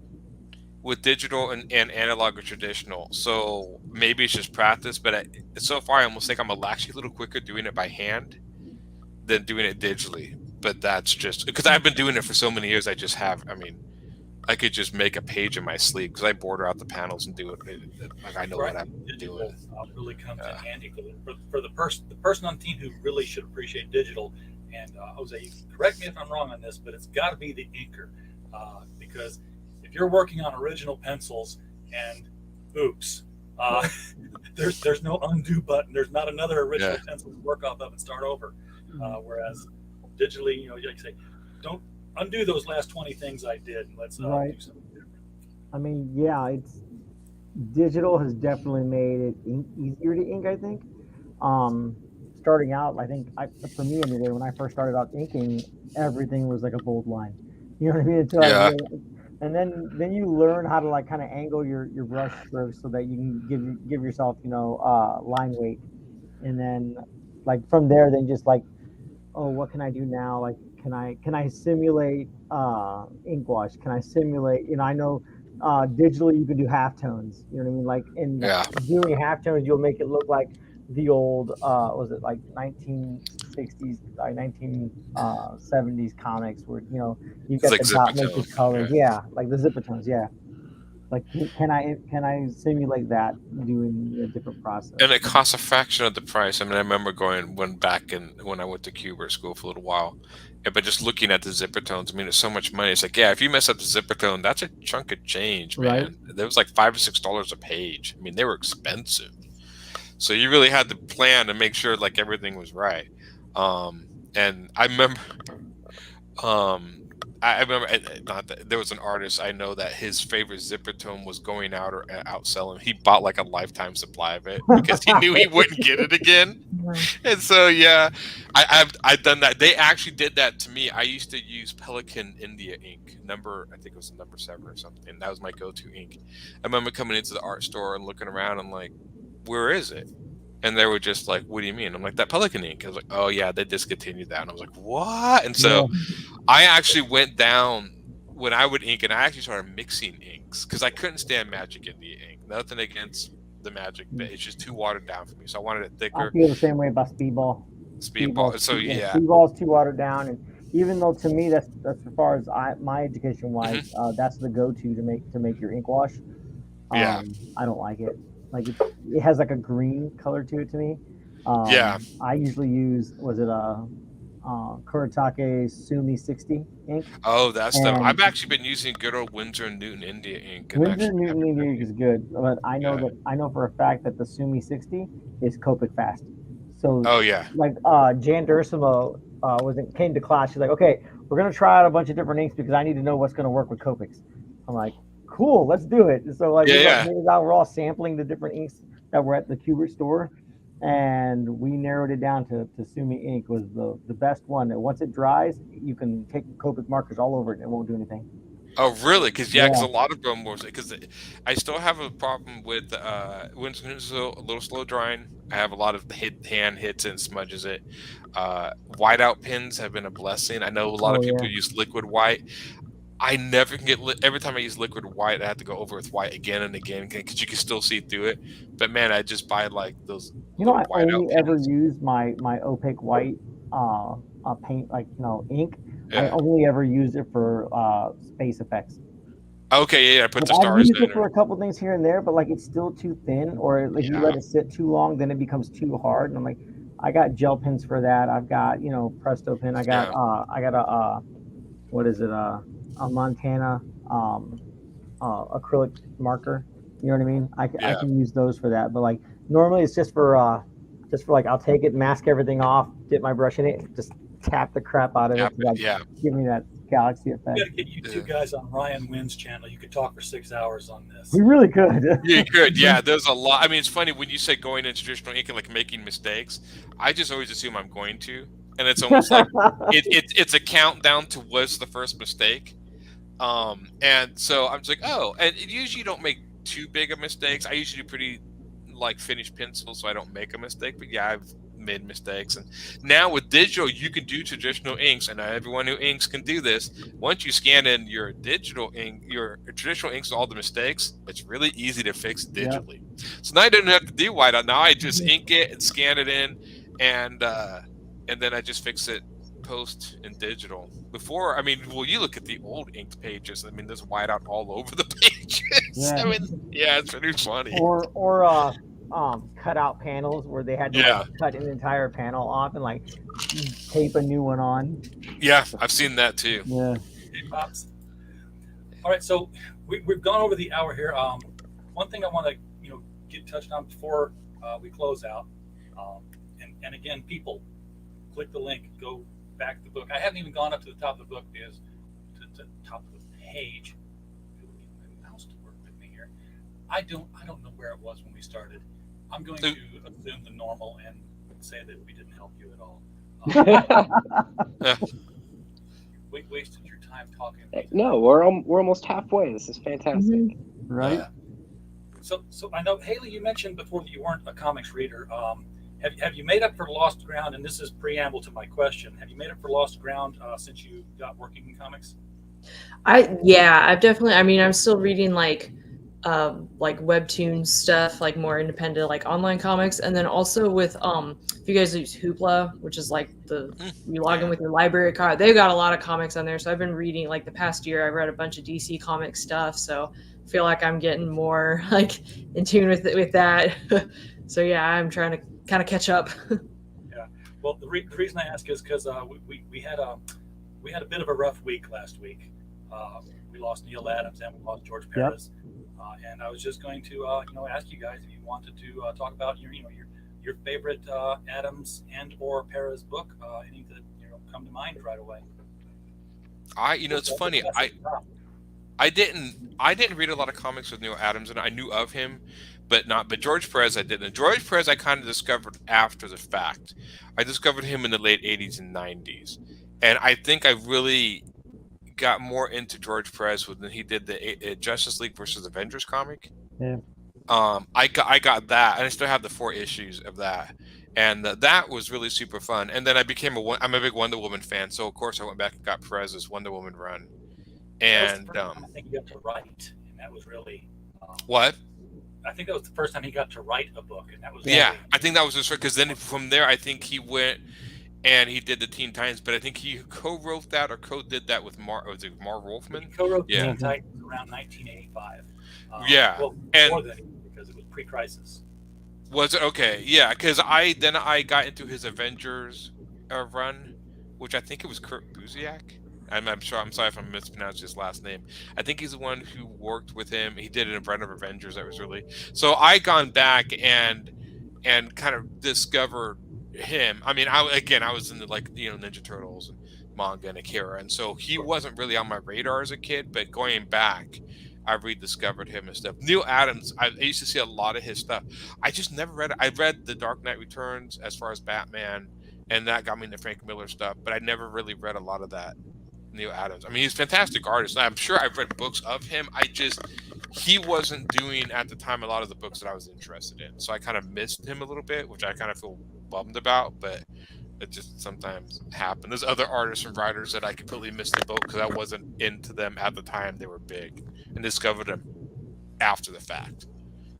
with digital and analog or traditional. So maybe it's just practice, but so far I almost think I'm actually a little quicker doing it by hand than doing it digitally. But that's just because I've been doing it for so many years. I just have. I mean, I could just make a page in my sleeve because I border out the panels and do it. Like I know what I'm doing. Really comes in handy for the person on the team who really should appreciate digital. And Jose, correct me if I'm wrong on this, but it's got to be the inker, because if you're working on original pencils and oops, there's no undo button. There's not another original pencil to work off of and start over. Whereas digitally, like you say, don't undo those last 20 things I did, and let's do something different. I mean, yeah, it's digital has definitely made it easier to ink. I think. Starting out, I think for me anyway, when I first started out inking, everything was like a bold line. You know what I mean? And then you learn how to like kind of angle your brush strokes so that you can give yourself line weight, and then like from there, then just like, oh, what can I do now? Like, can I simulate ink wash? Can I simulate? I know digitally you can do halftones. You know what I mean? Like in doing halftones, you'll make it look like the old was it like 1960s, like 1970s comics where you get like the dot matrix colors, like the zipper tones, like can I simulate that doing a different process? And it costs a fraction of the price. I mean, I remember when I went to Cuba school for a little while, but just looking at the zipper tones, I mean, it's so much money. It's like, if you mess up the zipper tone, that's a chunk of change, man. Right. There was like $5 or $6 a page. I mean, they were expensive. So you really had to plan to make sure like everything was right. And I remember, there was an artist I know that his favorite zipper tone was going out or outsell him. He bought like a lifetime supply of it because he knew he wouldn't get it again. And so yeah, I've done that. They actually did that to me. I used to use Pelican India ink, I think it was number 7 or something. That was my go-to ink. I remember coming into the art store and looking around and like, where is it? And they were just like, what do you mean? I'm like, that Pelican ink. I was like, oh yeah, they discontinued that. And I was like, what? And so I actually went down when I would ink, and I actually started mixing inks because I couldn't stand Magic India ink. Nothing against the Magic, but it's just too watered down for me. So I wanted it I thicker. feel the same way about Speedball. Speedball. So yeah. Speedball's too watered down, and even though to me that's as far as my education wise, that's the go-to to make your ink wash. Yeah. I don't like it. Like it has like a green color to it to me. Yeah. I usually use Kuretake Sumi 60 ink. Oh, that's the. I've actually been using good old Winsor and Newton India ink. Winsor and Newton India ink is good, but I know for a fact that the Sumi 60 is Copic fast. So like Jan Dursimo came to class. She's like, okay, we're gonna try out a bunch of different inks because I need to know what's gonna work with Copics. I'm like, cool, let's do it. So like we're all sampling the different inks that were at the Kubert store, and we narrowed it down to Sumi ink was the best one. And once it dries, you can take Copic markers all over it and it won't do anything. Oh, really? Because a lot of them was because I still have a problem with when it's a little slow drying. I have a lot of hand hits and smudges it. Whiteout pins have been a blessing. I know a lot of people use liquid white. I never can get every time I use liquid white, I have to go over with white again and again because you can still see through it. But man, I just buy like those. I only ever use my opaque white paint, like ink. I only ever use it for space effects. Okay, I put the stars in. I use it for a couple things here and there, but like it's still too thin, or if you let it sit too long, then it becomes too hard. And I'm like, I got gel pins for that. I've got Presto pin. I got a what is it? A Montana acrylic marker. You know what I mean? I can use those for that, but like normally it's just for like I'll take it, mask everything off, dip my brush in it, just tap the crap out of it. Give me that galaxy effect. We got to get you two guys on Ryan Wynn's channel. You could talk for 6 hours on this. We really could. You could, yeah. There's a lot. I mean, it's funny when you say going into traditional ink and like making mistakes. I just always assume I'm going to, and it's almost like it's a countdown to what's the first mistake. And so I'm just like, oh, and usually you don't make too big of mistakes. I usually do pretty like finished pencil, so I don't make a mistake. But yeah, I've made mistakes, and now with digital you can do traditional inks, and everyone who inks can do this. Once you scan in your digital ink, your traditional inks, all the mistakes, it's really easy to fix digitally. So now I don't have to do whiteout. Now I just ink it and scan it in, and then I just fix it post in digital. Before, I mean, well, you look at the old inked pages. I mean, there's whiteout all over the pages. I mean, it's pretty funny. Or cut out panels where they had to cut an entire panel off and like tape a new one on. Yeah, I've seen that too. Yeah. All right, so we've gone over the hour here. One thing I want to get touched on before we close out, and again, people, click the link, go back to the book. I haven't even gone up to the top of the book because to the top of the page. My mouse to work with me here. I don't know where it was when we started. I'm going to assume the normal and say that we didn't help you at all. We wasted your time talking. No, we're almost halfway. This is fantastic. Right. So I know, Haley, you mentioned before that you weren't a comics reader. Have you made up for lost ground? And this is preamble to my question. Have you made up for lost ground since you got working in comics? I've definitely. I mean, I'm still reading like webtoon stuff, like more independent, like online comics, and then also with if you guys use Hoopla, which is like you log in with your library card, they've got a lot of comics on there. So I've been reading, like the past year, I read a bunch of DC comic stuff. So I feel like I'm getting more like in tune with that. So yeah, I'm trying to kind of catch up. Yeah. Well, the reason I ask is because we had a bit of a rough week last week. We lost Neil Adams and we lost George Perez. And I was just going to ask you guys if you wanted to talk about your favorite Adams and or Perez book, any that come to mind right away. It's funny. I didn't read a lot of comics with Neil Adams, and I knew of him, but George Perez I didn't. George Perez I kind of discovered after the fact. I discovered him in the late 80s and 90s, and I think I really got more into George Perez when he did the Justice League versus Avengers comic. Yeah. I got that, and I still have the 4 issues of that, and that was really super fun. And then I'm a big Wonder Woman fan, so of course I went back and got Perez's Wonder Woman run. And I think he got to write, and that was really what? I think that was the first time he got to write a book, and that was Yeah, I think that was just because then from there I think he went and he did the Teen Titans, but I think he co-wrote that or co-did that with Mark Wolfman. He co-wrote Yeah. Teen Titans around 1985. Yeah, well, and- more than because it was pre-crisis. Was it okay? Yeah, because I got into his Avengers run, which I think it was Kurt Busiek. I'm sorry if I'm mispronouncing his last name. I think he's the one who worked with him. He did an run of Avengers that was really. So I gone back and kind of discovered him. I mean, I was into Ninja Turtles and manga and Akira, and so he wasn't really on my radar as a kid. But going back, I rediscovered him and stuff. Neil Adams, I used to see a lot of his stuff. I just never read it. I read The Dark Knight Returns as far as Batman, and that got me into Frank Miller stuff. But I never really read a lot of that Neil Adams. I mean, he's a fantastic artist. I'm sure I've read books of him. He wasn't doing at the time a lot of the books that I was interested in. So I kind of missed him a little bit, which I kind of feel bummed about, but it just sometimes happens. There's other artists and writers that I completely missed the boat because I wasn't into them at the time they were big and discovered them after the fact.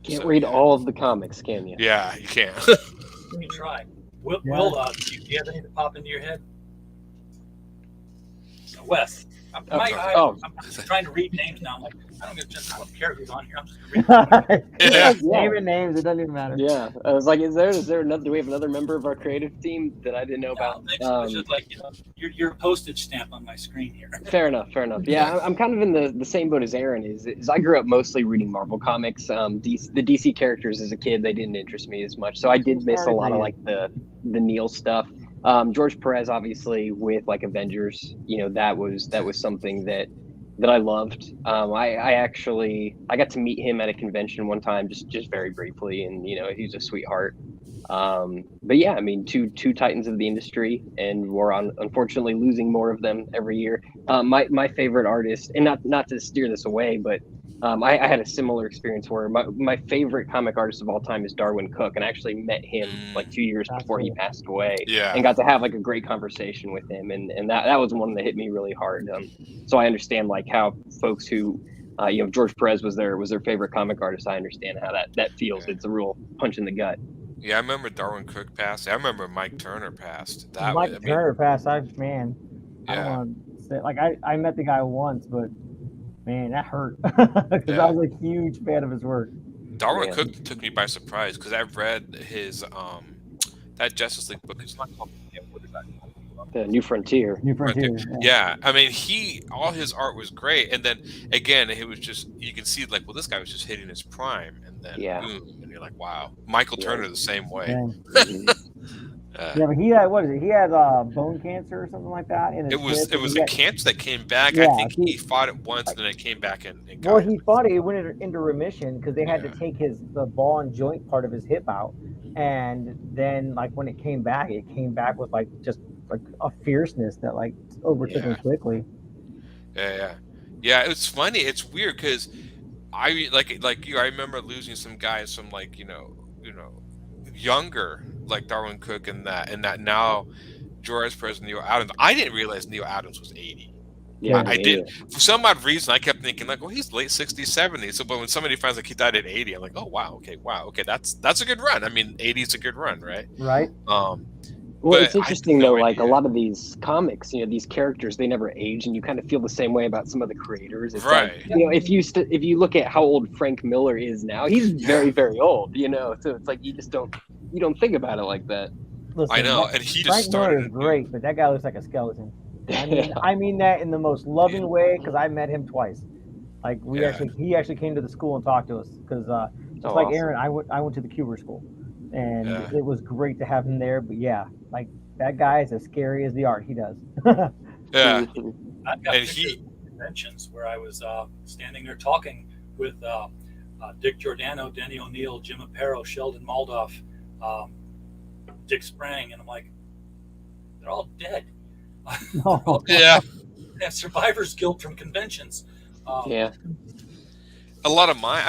Can't read all of the comics, can you? Yeah, you can. Let me try. Will, do you have any that pop into your head? Wes. I'm trying to read names now. I'm like, I don't care who's on here. I'm just going to read Yeah. Naming names, it doesn't even matter. Yeah, I was like, is there another? Do we have another member of our creative team that I didn't know about? It's just like you're a postage stamp on my screen here. Fair enough. Yeah, I'm kind of in the same boat as Aaron is I grew up mostly reading Marvel comics. The DC characters as a kid, they didn't interest me as much, so I did miss a lot of like the Neil stuff. George Perez, obviously, with like Avengers, that was something that I loved. I got to meet him at a convention one time, just very briefly, and he's a sweetheart. But yeah, I mean, two titans of the industry, and we're unfortunately losing more of them every year. My favorite artist, and not to steer this away, but I had a similar experience where my favorite comic artist of all time is Darwin Cook, and I actually met him like 2 years before he passed away, and got to have like a great conversation with him, and that was one that hit me really hard. So I understand like how folks who George Perez was their favorite comic artist. I understand how that feels. It's a real punch in the gut. Yeah, I remember Darwin Cook passed. I remember Mike Turner passed. Turner passed. I don't want to say, like I met the guy once, but man, that hurt because I was a huge fan of his work. Darwin Cook took me by surprise because I read his that Justice League book. It's not called The New Frontier. Yeah, I mean, all his art was great, and then again, it was just you can see like, well, this guy was just hitting his prime, and then boom, and you're like, wow. Michael Turner the same way. Yeah, but he had He had bone cancer or something like that. It was a cancer that came back. I think he fought it once, and then it came back and got well, he fought it. He went into remission because they had to take the ball and joint part of his hip out, and then like when it came back with like just like a fierceness that like overtook him quickly. Yeah. It's funny. It's weird because I like you. I remember losing some guys from like younger like Darwin Cook and that now George Perez and Neil Adams. I didn't realize Neil Adams was 80. Yeah, I did. For some odd reason, I kept thinking like, well, he's late 60s, 70s. So, but when somebody finds like he died at 80, I'm like, oh wow, okay, that's a good run. I mean, 80 is a good run, right? Right. Well, it's interesting though. Like a lot of these comics, these characters, they never age, and you kind of feel the same way about some of the creators. It's right. Like, if you look at how old Frank Miller is now, he's very, very old. So it's like you don't think about it like that. Listen, I know, and he just Frank started. Miller is great, but that guy looks like a skeleton. I mean that in the most loving way because I met him twice. Like he actually came to the school and talked to us because just like awesome. Aaron, I went to the Cuber school, and it was great to have him there. But yeah, like that guy is as scary as the art he does. Yeah, I've got conventions where I was standing there talking with Dick Giordano, Denny O'Neil, Jim Aparo, Sheldon Maldoff, Dick Sprang, and I'm like, they're all dead. Yeah. They have survivor's guilt from conventions. Yeah. A lot of my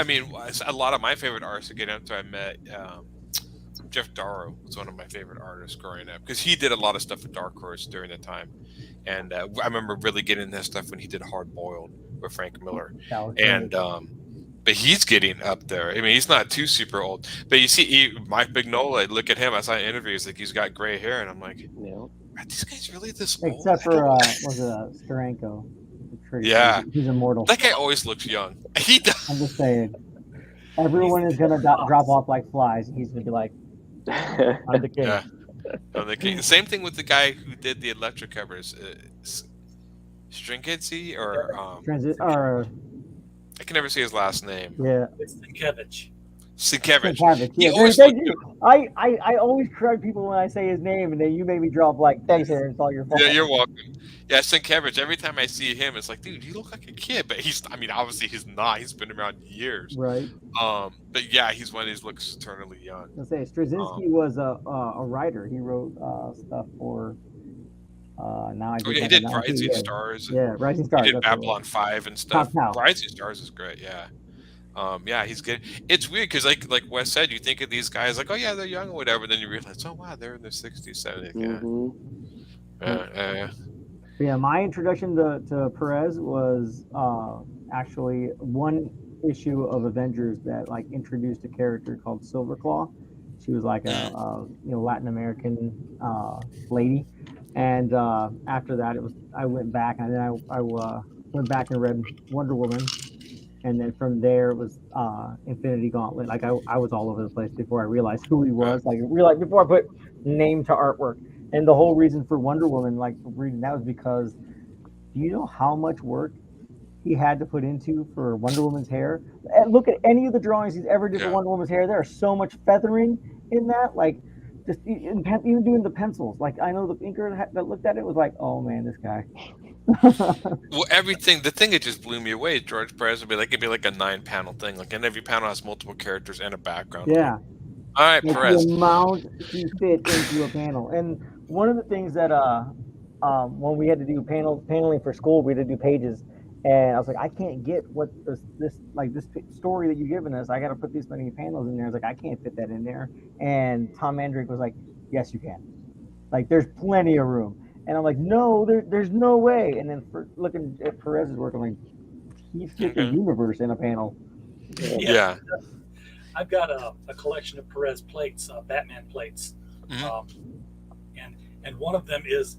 favorite artists to get into, I met Jeff Darrow was one of my favorite artists growing up because he did a lot of stuff with Dark Horse during the time, and I remember really getting that stuff when he did Hard Boiled with Frank Miller, and but he's getting up there. I mean, he's not too super old, but you see, Mike Mignola. Look at him. I saw interviews like he's got gray hair, and I'm like, are these guys really this old? Except for was it Steranko? Yeah, he's immortal. That guy always looks young. He does. I'm just saying, everyone is gonna drop off like flies, and he's gonna be like, "I'm the king." Yeah, I'm the king. Same thing with the guy who did the electric covers, Stringency or I can never say his last name. Yeah, it's Sienkiewicz. Sienkiewicz. Yeah, I always correct people when I say his name, and then you make me drop like, "Thanks, Aaron, it's all your fault." Yeah, you're welcome. Yeah, Sienkiewicz. Every time I see him, it's like, dude, you look like a kid, but obviously he's not. He's been around years. Right. But yeah, he's one of these looks eternally young. Let's say Straczynski was a writer. He wrote stuff for. He did Rising Stars. Yeah, Rising Stars. He did Babylon 5 and stuff. Rising Stars is great. Yeah. Yeah, he's good. It's weird because, like Wes said, you think of these guys like, oh yeah, they're young or whatever, then you realize, oh wow, they're in their 60s, 70s. Yeah. Yeah, my introduction to Perez was actually one issue of Avengers that like introduced a character called Silverclaw. She was like a Latin American lady, and after that I went back, and then I went back and read Wonder Woman. And then from there it was Infinity Gauntlet. Like I was all over the place before I realized who he was. Like before I put name to artwork. And the whole reason for Wonder Woman, like reading that, was because do you know how much work he had to put into for Wonder Woman's hair? And look at any of the drawings he's ever did for Wonder Woman's hair. There's so much feathering in that. Like just even doing the pencils. Like I know the inker that looked at it was like, oh man, this guy. Well, the thing that just blew me away, George Perez would be like, it'd be like a 9-panel thing, like, and every panel has multiple characters and a background. Yeah. All right, like Perez. The amount he fit into a panel, and one of the things that when we had to do paneling for school, we had to do pages, and I was like, I can't get what this story that you've given us. I got to put this many panels in there. I was like, I can't fit that in there. And Tom Mandrake was like, yes, you can. Like, there's plenty of room. And I'm like, no, there's no way. And then for looking at Perez's work, I'm like, he fit the universe in a panel. Yeah. I've got a collection of Perez plates, Batman plates, and one of them is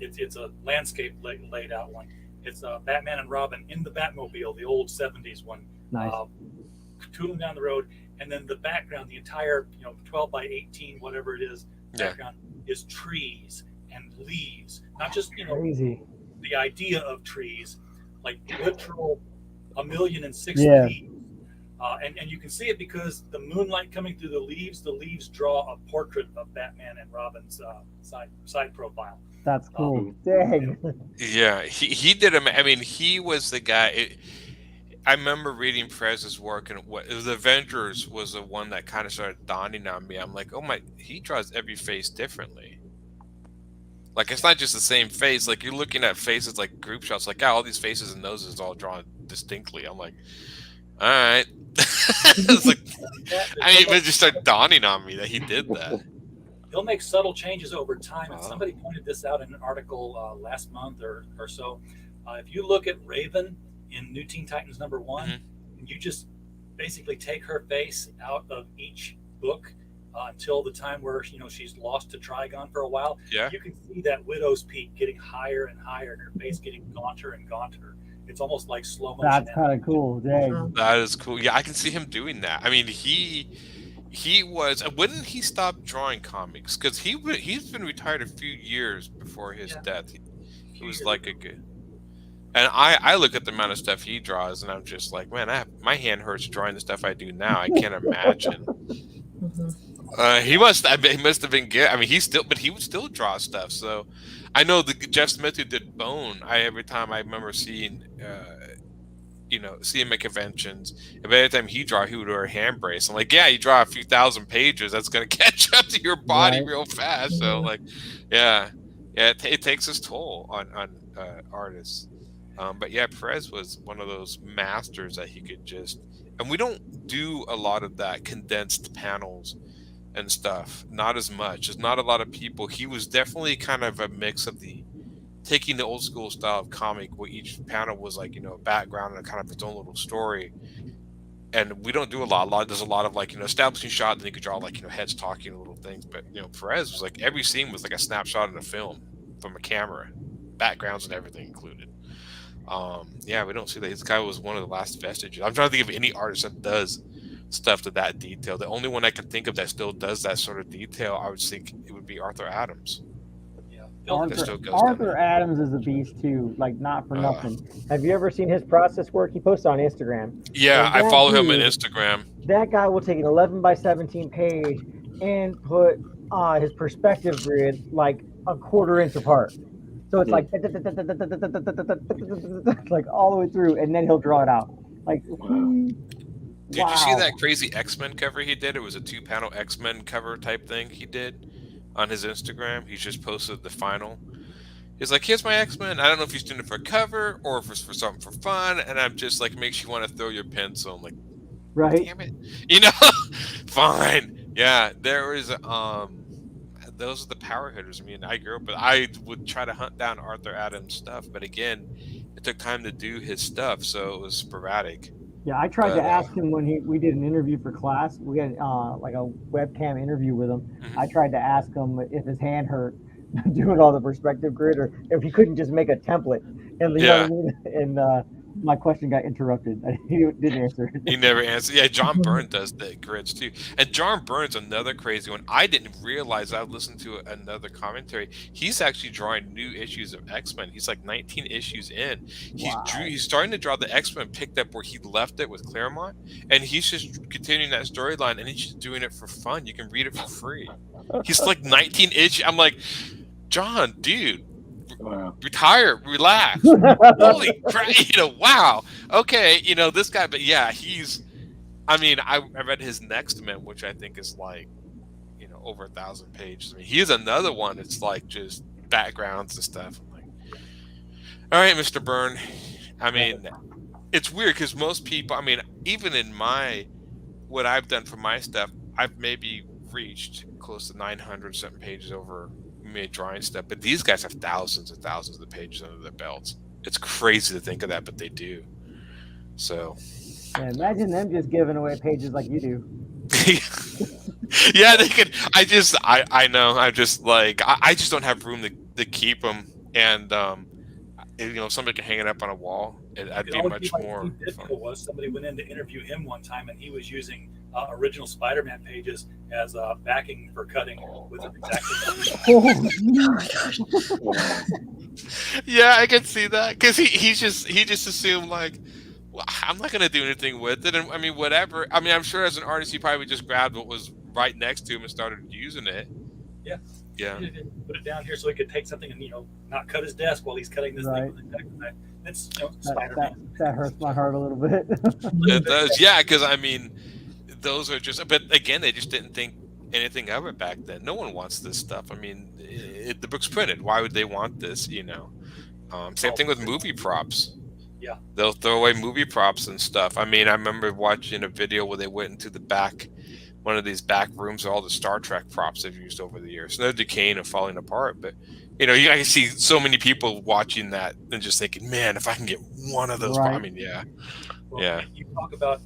it's a landscape laid out one. It's Batman and Robin in the Batmobile, the old '70s one, nice. Tooling down the road, and then the background, the entire 12 by 18, whatever it is, background is trees and leaves, not just crazy. The idea of trees, like literal 1,006,000 leaves. And you can see it because the moonlight coming through the leaves draw a portrait of Batman and Robin's side profile. That's cool. Dang. Yeah, he did him. I mean, he was the guy. I remember reading Perez's work, and the Avengers was the one that kind of started dawning on me. I'm like, oh my, he draws every face differently. Like, it's not just the same face. Like, you're looking at faces like group shots. Like, all these faces and noses all drawn distinctly. I'm like, all right. It's like, it just started dawning on me that he did that. He'll make subtle changes over time. And somebody pointed this out in an article last month or so. If you look at Raven in New Teen Titans #1, and you just basically take her face out of each book until the time where she's lost to Trigon for a while, you can see that Widow's Peak getting higher and higher, and her face getting gaunter and gaunter. It's almost like slow motion. That's kind of cool. Dang. That is cool. Yeah, I can see him doing that. I mean, he was. When did he stop drawing comics? Because he's been retired a few years before his death. He was like a good. And I look at the amount of stuff he draws, and I'm just like, man, my hand hurts drawing the stuff I do now. I can't imagine. He must have been good. I mean, he would still draw stuff. So, I know the Jeff Smith who did Bone. Every time I remember seeing see him at conventions. And by the time he draw, he would wear a hand brace. I'm like, yeah, you draw a few thousand pages, that's gonna catch up to your body real fast. So like, yeah, it takes its toll on artists. But yeah, Perez was one of those masters that he could just, and we don't do a lot of that condensed panels and stuff. Not as much. There's not a lot of people. He was definitely kind of a mix of taking the old school style of comic where each panel was like, a background and kind of its own little story. And we don't do a lot. There's a lot of like, establishing shot, then you could draw like, heads talking little things. But, Perez was like, every scene was like a snapshot in a film from a camera, backgrounds and everything included. Yeah, we don't see that. This guy was one of the last vestiges. I'm trying to think of any artist that does stuff to that detail. The only one I can think of that still does that sort of detail, I would think it would be Arthur Adams. Arthur Adams is a beast too, like not for nothing. Have you ever seen his process work? He posts on Instagram. Yeah, I follow him on Instagram. That guy will take an 11 by 17 page and put his perspective grid like a quarter inch apart. So it's like all the way through, and then he'll draw it out. Like, did you see that crazy X-Men cover he did? It was a 2-panel X-Men cover type thing he did on his Instagram. He just posted the final. He's like, here's my X-Men. I don't know if he's doing it for a cover or if it's for something for fun. And I'm just like, makes you want to throw your pencil. I'm like, right? Damn it. Fine. Yeah, there was those are the power hitters. I mean, I grew up, but I would try to hunt down Arthur Adams stuff. But again, it took time to do his stuff, so it was sporadic. Yeah, I tried to ask him when we did an interview for class. We had like a webcam interview with him. Mm-hmm. I tried to ask him if his hand hurt doing all the perspective grid, or if he couldn't just make a template. And you know what I mean? And my question got interrupted. He didn't answer it. He never answered. Yeah, John Byrne does the grids too. And John Byrne's another crazy one. I didn't realize. I listened to another commentary. He's actually drawing new issues of X-Men. He's like 19 issues in. He's starting to draw the X-Men picked up where he left it with Claremont, and he's just continuing that storyline, and he's just doing it for fun. You can read it for free. He's like 19 issues. I'm like, John, dude. Wow. Retire, relax. Holy crap! Wow. Okay, this guy, but yeah, I read his next Men, which I think is like, over 1,000 pages. I mean, he's another one. It's like just backgrounds and stuff. I'm like, all right, Mr. Byrne. I mean, it's weird because most people. I mean, even in what I've done for my stuff, I've maybe reached close to 900 something pages over. Made drawing stuff, but these guys have thousands and thousands of pages under their belts. It's crazy to think of that, but they do. So yeah, imagine them just giving away pages like you do. Yeah, they could. I know. I'm just like, I just don't have room to keep them, and somebody can hang it up on a wall. I'd be much more fun. Somebody went in to interview him one time, and he was using original Spider-Man pages as backing for cutting with exactly. Oh my gosh! Yeah, I can see that because he just assumed like, well, I'm not gonna do anything with it, and I mean whatever. I mean, I'm sure as an artist, he probably just grabbed what was right next to him and started using it. Yeah. Yeah. Put it down here so he could take something and not cut his desk while he's cutting this thing with a knife. It's Spider-Man. That hurts my heart a little bit. It does, yeah, because I mean, those are just. But again, they just didn't think anything of it back then. No one wants this stuff. I mean, the book's printed. Why would they want this? Same thing with movie props. Yeah, they'll throw away movie props and stuff. I mean, I remember watching a video where they went into the back. One of these back rooms are all the Star Trek props they've used over the years. So they're decaying and falling apart. But, I can see so many people watching that and just thinking, man, if I can get one of those. Right. I mean, yeah. Well, yeah. You talk about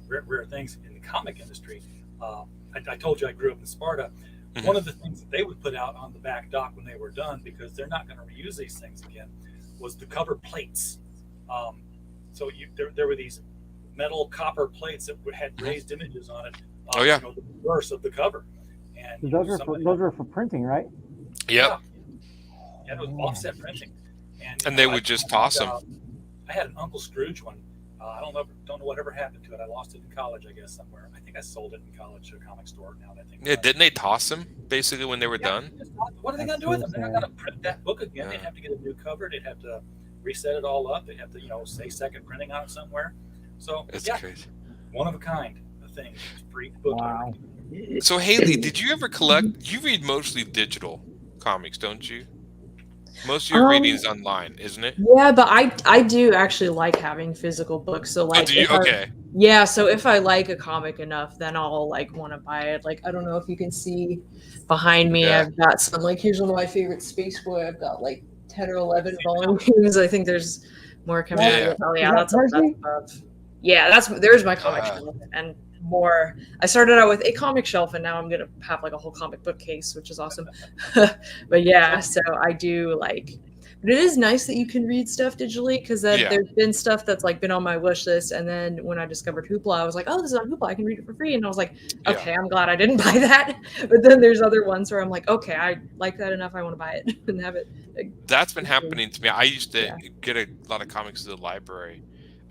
rare things in the comic industry. I told you I grew up in Sparta. Mm-hmm. One of the things that they would put out on the back dock when they were done, because they're not going to reuse these things again, was the cover plates. So there were these metal copper plates that had raised images on it. Oh yeah, the reverse of the cover, and those are for printing, right? Yep. Yeah, it was offset printing, and they would just toss them. I had an Uncle Scrooge one. I don't know whatever happened to it. I lost it in college, I guess, somewhere. I think I sold it in college to a comic store. Now that I think. Yeah, didn't they toss them basically when they were done? What are they going to do with them? They're not going to print that book again. They'd have to get a new cover. They'd have to reset it all up. They have to, say second printing on it somewhere. So It's yeah, crazy. one of a kind. The thing, free book. Wow. So Haley, did you ever collect? You read mostly digital comics, don't you? Most of your reading is online, isn't it? Yeah, but I do actually like having physical books. So Oh, like, do you? Okay. yeah, so if I like a comic enough, then I'll like want to buy it. Like, I don't know if you can see behind me, Yeah. I've got some, like, here's one of my favorite Space Boy. I've got like 10 or 11 volumes. I think there's more coming out. Yeah. Oh Is yeah, that that's Percy? above. Yeah, there's my comic shelf and more. I started out with a comic shelf and now I'm gonna have like a whole comic book case, which is awesome. But yeah, so I do like. But it is nice that you can read stuff digitally, because Yeah. there's been stuff that's like been on my wish list, and then when I discovered Hoopla, I was like, oh, this is on Hoopla, I can read it for free, and I was like, okay, I'm glad I didn't buy that. But then there's other ones where I'm like, okay, I like that enough, I want to buy it and have it. That's been happening to me. I used to get a lot of comics to the library,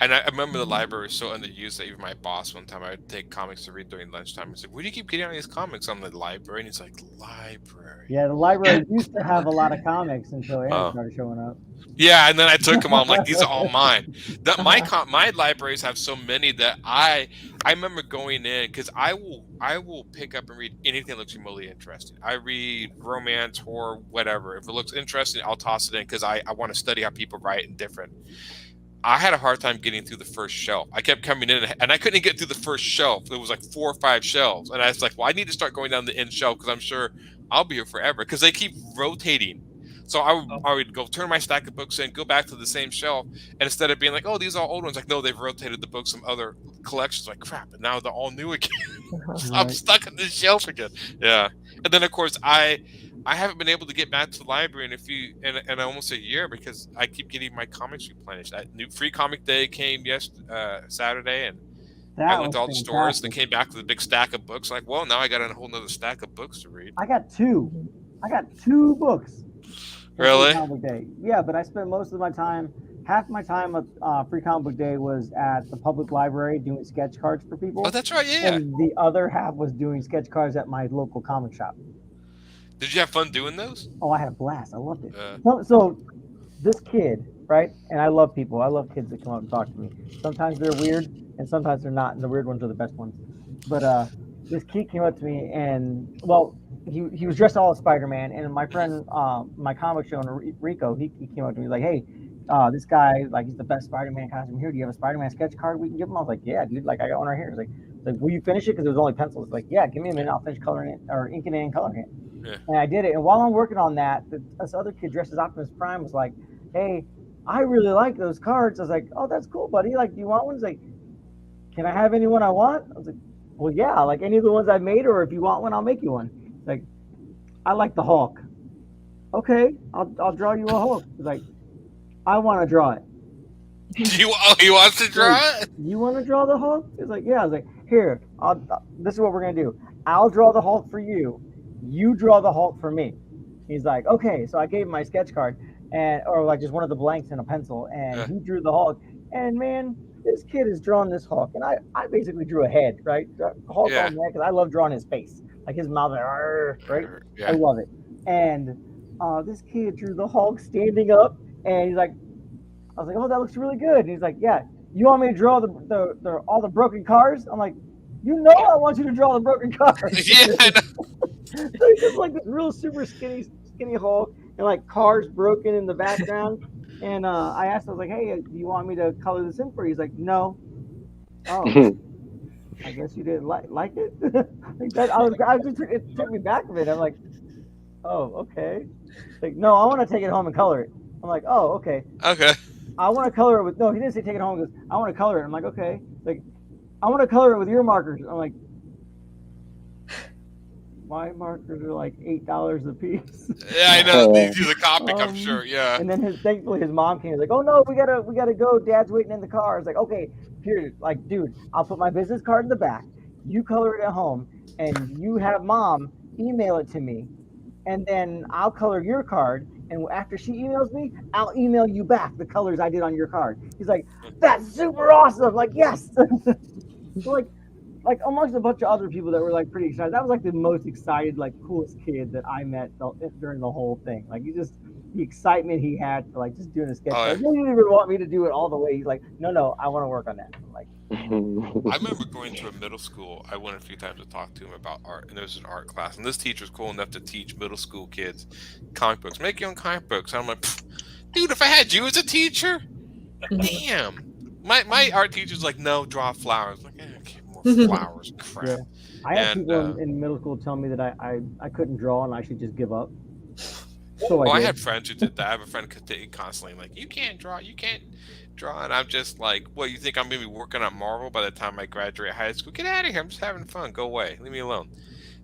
and I remember the library was so underused that even my boss one time, I would take comics to read during lunchtime. I said, "Where do you keep getting all these comics?" I'm the library, and he's like, "Library." Yeah, the library used to have a lot of comics until Aaron started showing up. Yeah, and then I took them all. I'm like, these are all mine. That my libraries have so many that I remember going in, because I will pick up and read anything that looks remotely interesting. I read romance, horror, whatever. If it looks interesting, I'll toss it in because I want to study how people write and different. I had a hard time getting through the first shelf. I kept coming in and I couldn't get through the first shelf. There was like 4 or 5 shelves. And I was like, well, I need to start going down the end shelf because I'm sure I'll be here forever, because they keep rotating. So I would go turn my stack of books in, go back to the same shelf. And instead of being like, oh, these are all old ones, like, no, they've rotated the books from other collections. Like, crap. And now they're all new again. So I'm stuck on this shelf again. Yeah. And then, of course, I haven't been able to get back to the library in almost a year, because I keep getting my comics replenished. That new Free Comic Day came Saturday, and I went to all the stores and came back with a big stack of books. Like, well, now I got a whole nother stack of books to read. I got two books. Really? Free Comic Book Day. Yeah, but I spent most of my time, half my time at Free Comic Book Day was at the public library doing sketch cards for people. Oh, that's right, yeah. And the other half was doing sketch cards at my local comic shop. Did you have fun doing those? Oh, I had a blast. I loved it. So this kid, right? And I love people. I love kids that come up and talk to me. Sometimes they're weird, and sometimes they're not. And the weird ones are the best ones. But this kid came up to me, and well, he was dressed all as Spider-Man. And my friend, my comic show owner, Rico, he came up to me like, hey, this guy, like, he's the best Spider-Man costume here. Do you have a Spider-Man sketch card we can give him? I was like, yeah, dude. Like, I got one right here. He's like, will you finish it? Because it was only pencils. Like, yeah, give me a minute. I'll finish coloring it or inking it and coloring it. Yeah. And I did it. And while I'm working on that, this other kid dressed as Optimus Prime was like, hey, I really like those cards. I was like, oh, that's cool, buddy. Like, do you want one? He's like, can I have anyone I want? I was like, well, yeah, like any of the ones I've made, or if you want one, I'll make you one. He's like, I like the Hulk. Okay, I'll draw you a Hulk. He's like, I want to draw it. He wants to draw it? You want to draw the Hulk? He's like, yeah. I was like, here, this is what we're going to do. I'll draw the Hulk for you. You draw the Hulk for me. He's like, okay. So I gave him my sketch card, or like just one of the blanks and a pencil, and he drew the Hulk. And man, this kid is drawing this Hulk, and I basically drew a head, right? Hulk on there, because I love drawing his face, like his mouth, right? Yeah. I love it. And this kid drew the Hulk standing up, and he's like, I was like, oh, that looks really good. And he's like, yeah, you want me to draw the all the broken cars? I'm like, you know, I want you to draw the broken cars. Yeah. So he's just like this real super skinny Hulk, and like cars broken in the background. And I asked him, I was like, hey, do you want me to color this in for you? He's like, no. Oh, I guess you didn't like it. Like that, it took me back a bit. I'm like, oh, okay. Like, no, I want to take it home and color it. I'm like, oh, okay. Okay. I want to color it with, no, he didn't say take it home. He goes, I want to color it. I'm like, okay. Like, I want to color it with your markers. I'm like, my markers are like $8 a piece. Yeah, I know. He's a comic, I'm sure. Yeah. And then thankfully his mom came. He's like, oh no, we gotta go. Dad's waiting in the car. I was like, okay, here, like, dude, I'll put my business card in the back. You color it at home, and you have mom email it to me, and then I'll color your card. And after she emails me, I'll email you back the colors I did on your card. He's like, that's super awesome. Like, yes. So like amongst a bunch of other people that were like pretty excited, that was like the most excited, like coolest kid that I met during the whole thing. Like, the excitement he had for like just doing a sketch. Oh, Like, he didn't even want me to do it all the way. He's like, no, I want to work on that. I'm like, I remember going to a middle school. I went a few times to talk to him about art, and there was an art class. And this teacher was cool enough to teach middle school kids comic books. Make your own comic books. And I'm like, dude, if I had you as a teacher, damn. My art teacher's like, no, draw flowers. I'm like, okay, more flowers, crap. yeah. I had And, people in middle school tell me that I couldn't draw and I should just give up. So I did. had friends who did that. I have a friend constantly like, you can't draw, and I'm just like, well, you think I'm gonna be working on Marvel by the time I graduate high school? Get out of here! I'm just having fun. Go away. Leave me alone.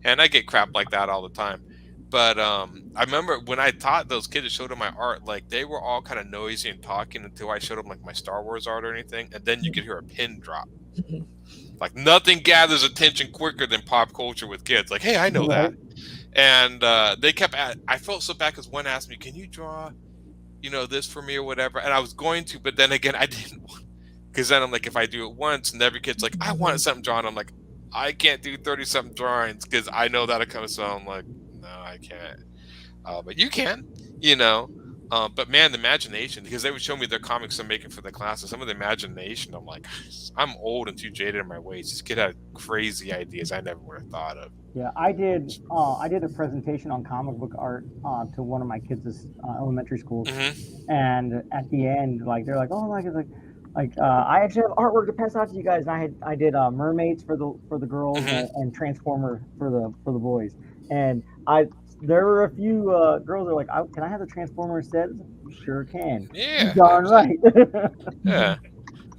And I get crap like that all the time. But I remember when I taught those kids, showed them my art, like they were all kind of noisy and talking until I showed them like my Star Wars art or anything, and then you could hear a pin drop. Like nothing gathers attention quicker than pop culture with kids. Like, hey, I know that. And they kept I felt so bad because one asked me, can you draw, this for me or whatever? And I was going to, but then again, I didn't want, because then I'm like, if I do it once and every kid's like, I wanted something drawn, I'm like, I can't do 30-something drawings because I know that'll come. So I'm like, no, I can't. But you can, but man, the imagination, because they would show me their comics I'm making for the class, and some of the imagination, I'm like, I'm old and too jaded in my ways. This kid had crazy ideas I never would have thought of. Yeah, I did a presentation on comic book art to one of my kids' elementary schools, and at the end, like they're like, oh my god, I actually have artwork to pass out to you guys. And I did mermaids for the girls and Transformer for the boys, and there were a few girls that were like, can I have the Transformer set? Sure can. Yeah, darn right. Yeah.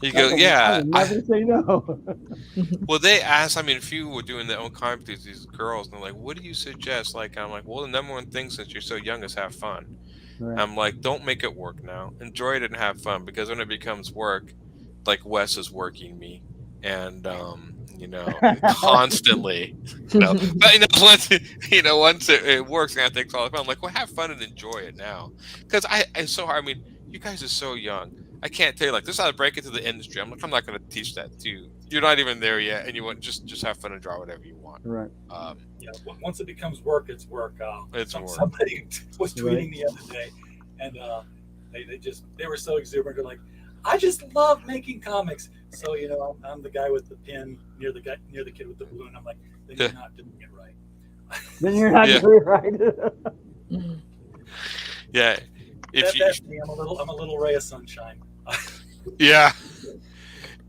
You go, yeah. I would never say no. Well, they asked, a few were doing their own comic, these girls, and they're like, what do you suggest? Like, I'm like, well, the number one thing since you're so young is have fun. Right. I'm like, don't make it work now. Enjoy it and have fun, because when it becomes work, like Wes is working me, and constantly, but once it works and I think it's all fun, I'm like, well, have fun and enjoy it now, because it's so hard. You guys are so young. I can't tell you, like, this is how to break into the industry. I'm like, I'm not going to teach that to you. You're not even there yet, and you want just have fun and draw whatever you want. Right. Once it becomes work, it's work. It's work. Somebody was tweeting the other day, and they were so exuberant. They're like, I just love making comics. So I'm the guy with the pin near the kid with the balloon. I'm like, then you're not doing it right. Then you're not doing it right. Yeah. That's me. I'm a little ray of sunshine. Yeah.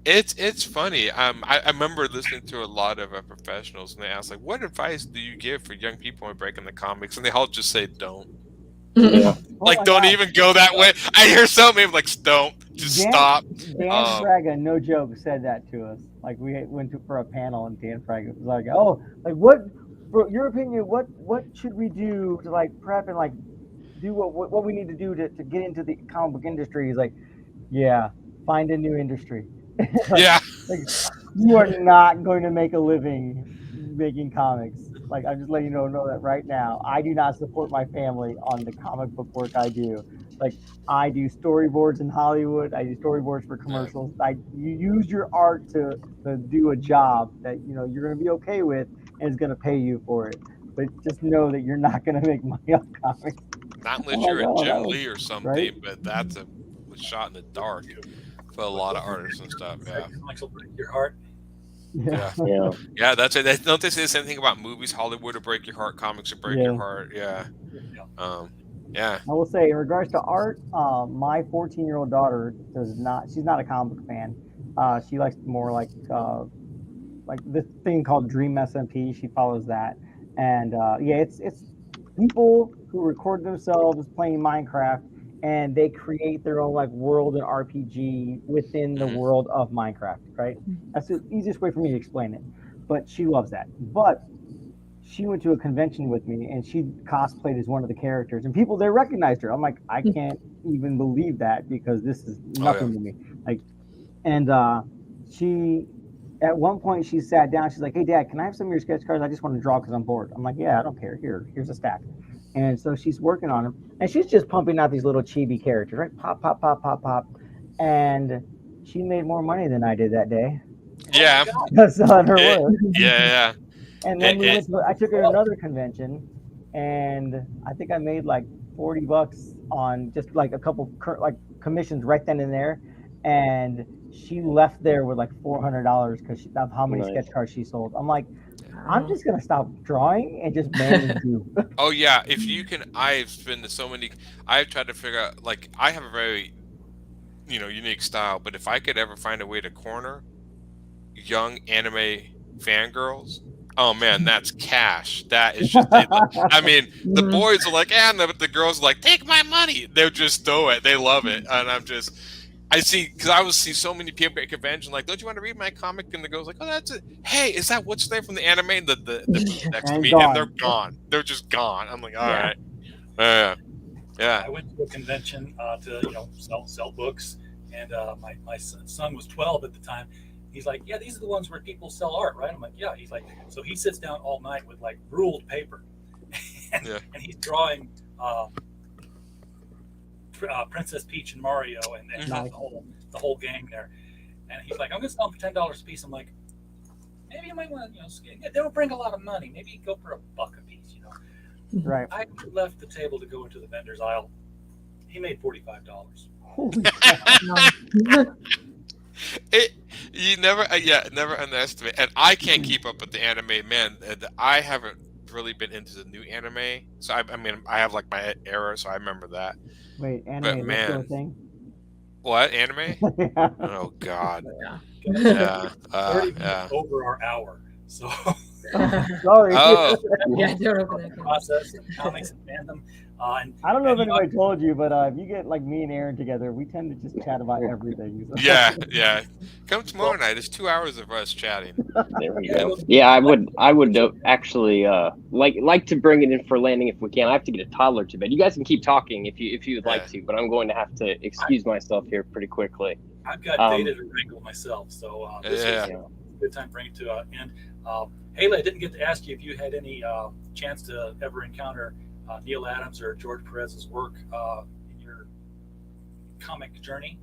It's funny. I remember listening to a lot of professionals, and they asked, like, what advice do you give for young people when breaking the comics? And they all just say, don't. Yeah. Like, don't even go that way. I hear so many like, don't. Just stop. Dan Fraga, no joke, said that to us. Like, we went for a panel, and Dan Fraga was like, oh, like, what, for your opinion, what should we do to, like, prep and, like, do what we need to do to get into the comic book industry? He's like, yeah, find a new industry. Yeah. Like, you are not going to make a living making comics. Like, I'm just letting you know that right now. I do not support my family on the comic book work I do. Like, I do storyboards in Hollywood. I do storyboards for commercials. You use your art to do a job that you're going to be okay with and is going to pay you for it. But just know that you're not going to make money on comics. Not unless you're a Jim Lee or something, right? But that's a shot in the dark for a lot of artists and stuff. Yeah. Comics will break your heart. Yeah. That's it. Don't they say the same thing about movies? Hollywood will break your heart. Comics will break your heart. Yeah. Yeah. I will say, in regards to art, my 14-year-old daughter she's not a comic book fan. She likes more like this thing called Dream SMP. She follows that. And it's people who record themselves playing Minecraft, and they create their own like world and RPG within the world of Minecraft, right? That's the easiest way for me to explain it. But she loves that. But she went to a convention with me, and she cosplayed as one of the characters, and they recognized her. I'm like, I can't even believe that, because this is nothing to me. Like, and she, at one point, she sat down. She's like, hey, Dad, can I have some of your sketch cards? I just want to draw because I'm bored. I'm like, yeah, I don't care. Here's a stack. And so she's working on them, and she's just pumping out these little chibi characters, right? Pop, pop, pop, pop, pop. And she made more money than I did that day. Yeah. That's on her work. Yeah. And then I took her to another convention, and I think I made like $40 on just like a couple like commissions right then and there, and she left there with like $400 because of how many Nice. sketch cards she sold. I'm like, I'm just gonna stop drawing and just manage you. Oh yeah, if you can, I've been to so many. I've tried to figure out, like, I have a very, unique style, but if I could ever find a way to corner young anime fangirls, oh man, that's cash. That is just, I mean, the Mhm. boys are like, and the girls are like, take my money. They'll just throw it. They love it, and I see, because I would see so many people at convention like, don't you want to read my comic? And the girl's like, oh, that's it. Hey, is that what's there from the anime? And the Yeah. next to And me, gone. and they're gone. They're just gone. I'm like, all Yeah. right, yeah. I went to a convention to sell books, and my son was 12 at the time. He's like, yeah, these are the ones where people sell art, right? I'm like, yeah. He's like, so he sits down all night with like ruled paper, and, Yeah. and he's drawing Princess Peach and Mario and Nice. the whole gang there. And he's like, I'm gonna sell them for $10 a piece. I'm like, maybe you might want to, they don't bring a lot of money. Maybe you go for $1 a piece, Right. I left the table to go into the vendor's aisle. He made $45. Holy crap. You never underestimate. And I can't keep up with the anime, man. I haven't really been into the new anime, so I mean, I have like my era, so I remember that. Wait, anime, But, that's man. your thing? What anime? Yeah. Oh God. Yeah. Yeah. 30 Yeah. minutes over our hour. So Sorry. Oh. Yeah, don't open that can. process of comics and fandom. And I don't know if and, anybody told you, but if you get like me and Aaron together, we tend to just chat about everything. So. Yeah. Come tomorrow night. It's 2 hours of us chatting. There we go. Yeah, I would actually like to bring it in for landing if we can. I have to get a toddler to bed. You guys can keep talking if you'd like to, but I'm going to have to excuse myself here pretty quickly. I've got data to wrangle myself, so this is a good time to bring it to an end. Haley, I didn't get to ask you if you had any chance to ever encounter Neil Adams or George Perez's work in your comic journey.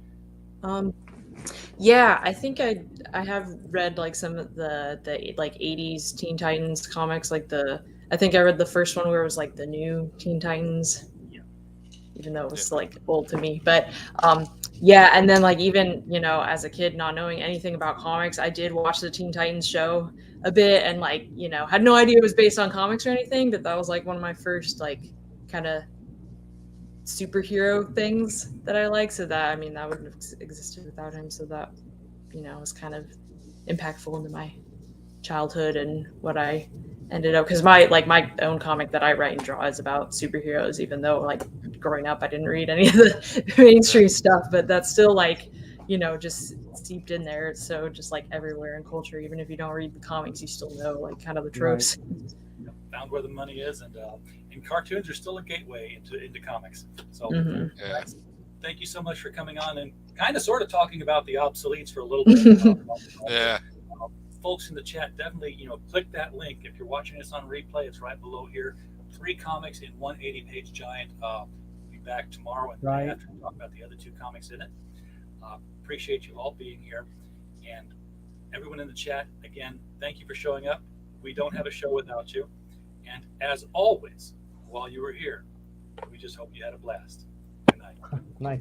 Yeah, I think I have read like some of the like 80s Teen Titans comics, like I think I read the first one where it was like the new Teen Titans. Yeah. Even though it was like old to me, but yeah, and then like even as a kid not knowing anything about comics, I did watch the Teen Titans show a bit, and like had no idea it was based on comics or anything, but that was like one of my first like kind of superhero things that I like. So that that wouldn't have existed without him. So that was kind of impactful into my childhood and what I ended up, because my own comic that I write and draw is about superheroes, even though like growing up I didn't read any of the mainstream stuff, but that's still like just seeped in there. It's so just like everywhere in culture, even if you don't read the comics, you still know like kind of the tropes. Found where the money is, and cartoons are still a gateway into comics. So thank you so much for coming on and kind of sort of talking about the obsoletes for a little bit. Yeah. Folks in the chat, definitely click that link. If you're watching this on replay, it's right below here. 3 comics in one 80-page giant. We'll be back tomorrow and the day after to talk about the other 2 comics in it. Appreciate you all being here, and everyone in the chat, again, thank you for showing up. We don't have a show without you, and as always, while you were here, we just hope you had a blast. Good night. Nice.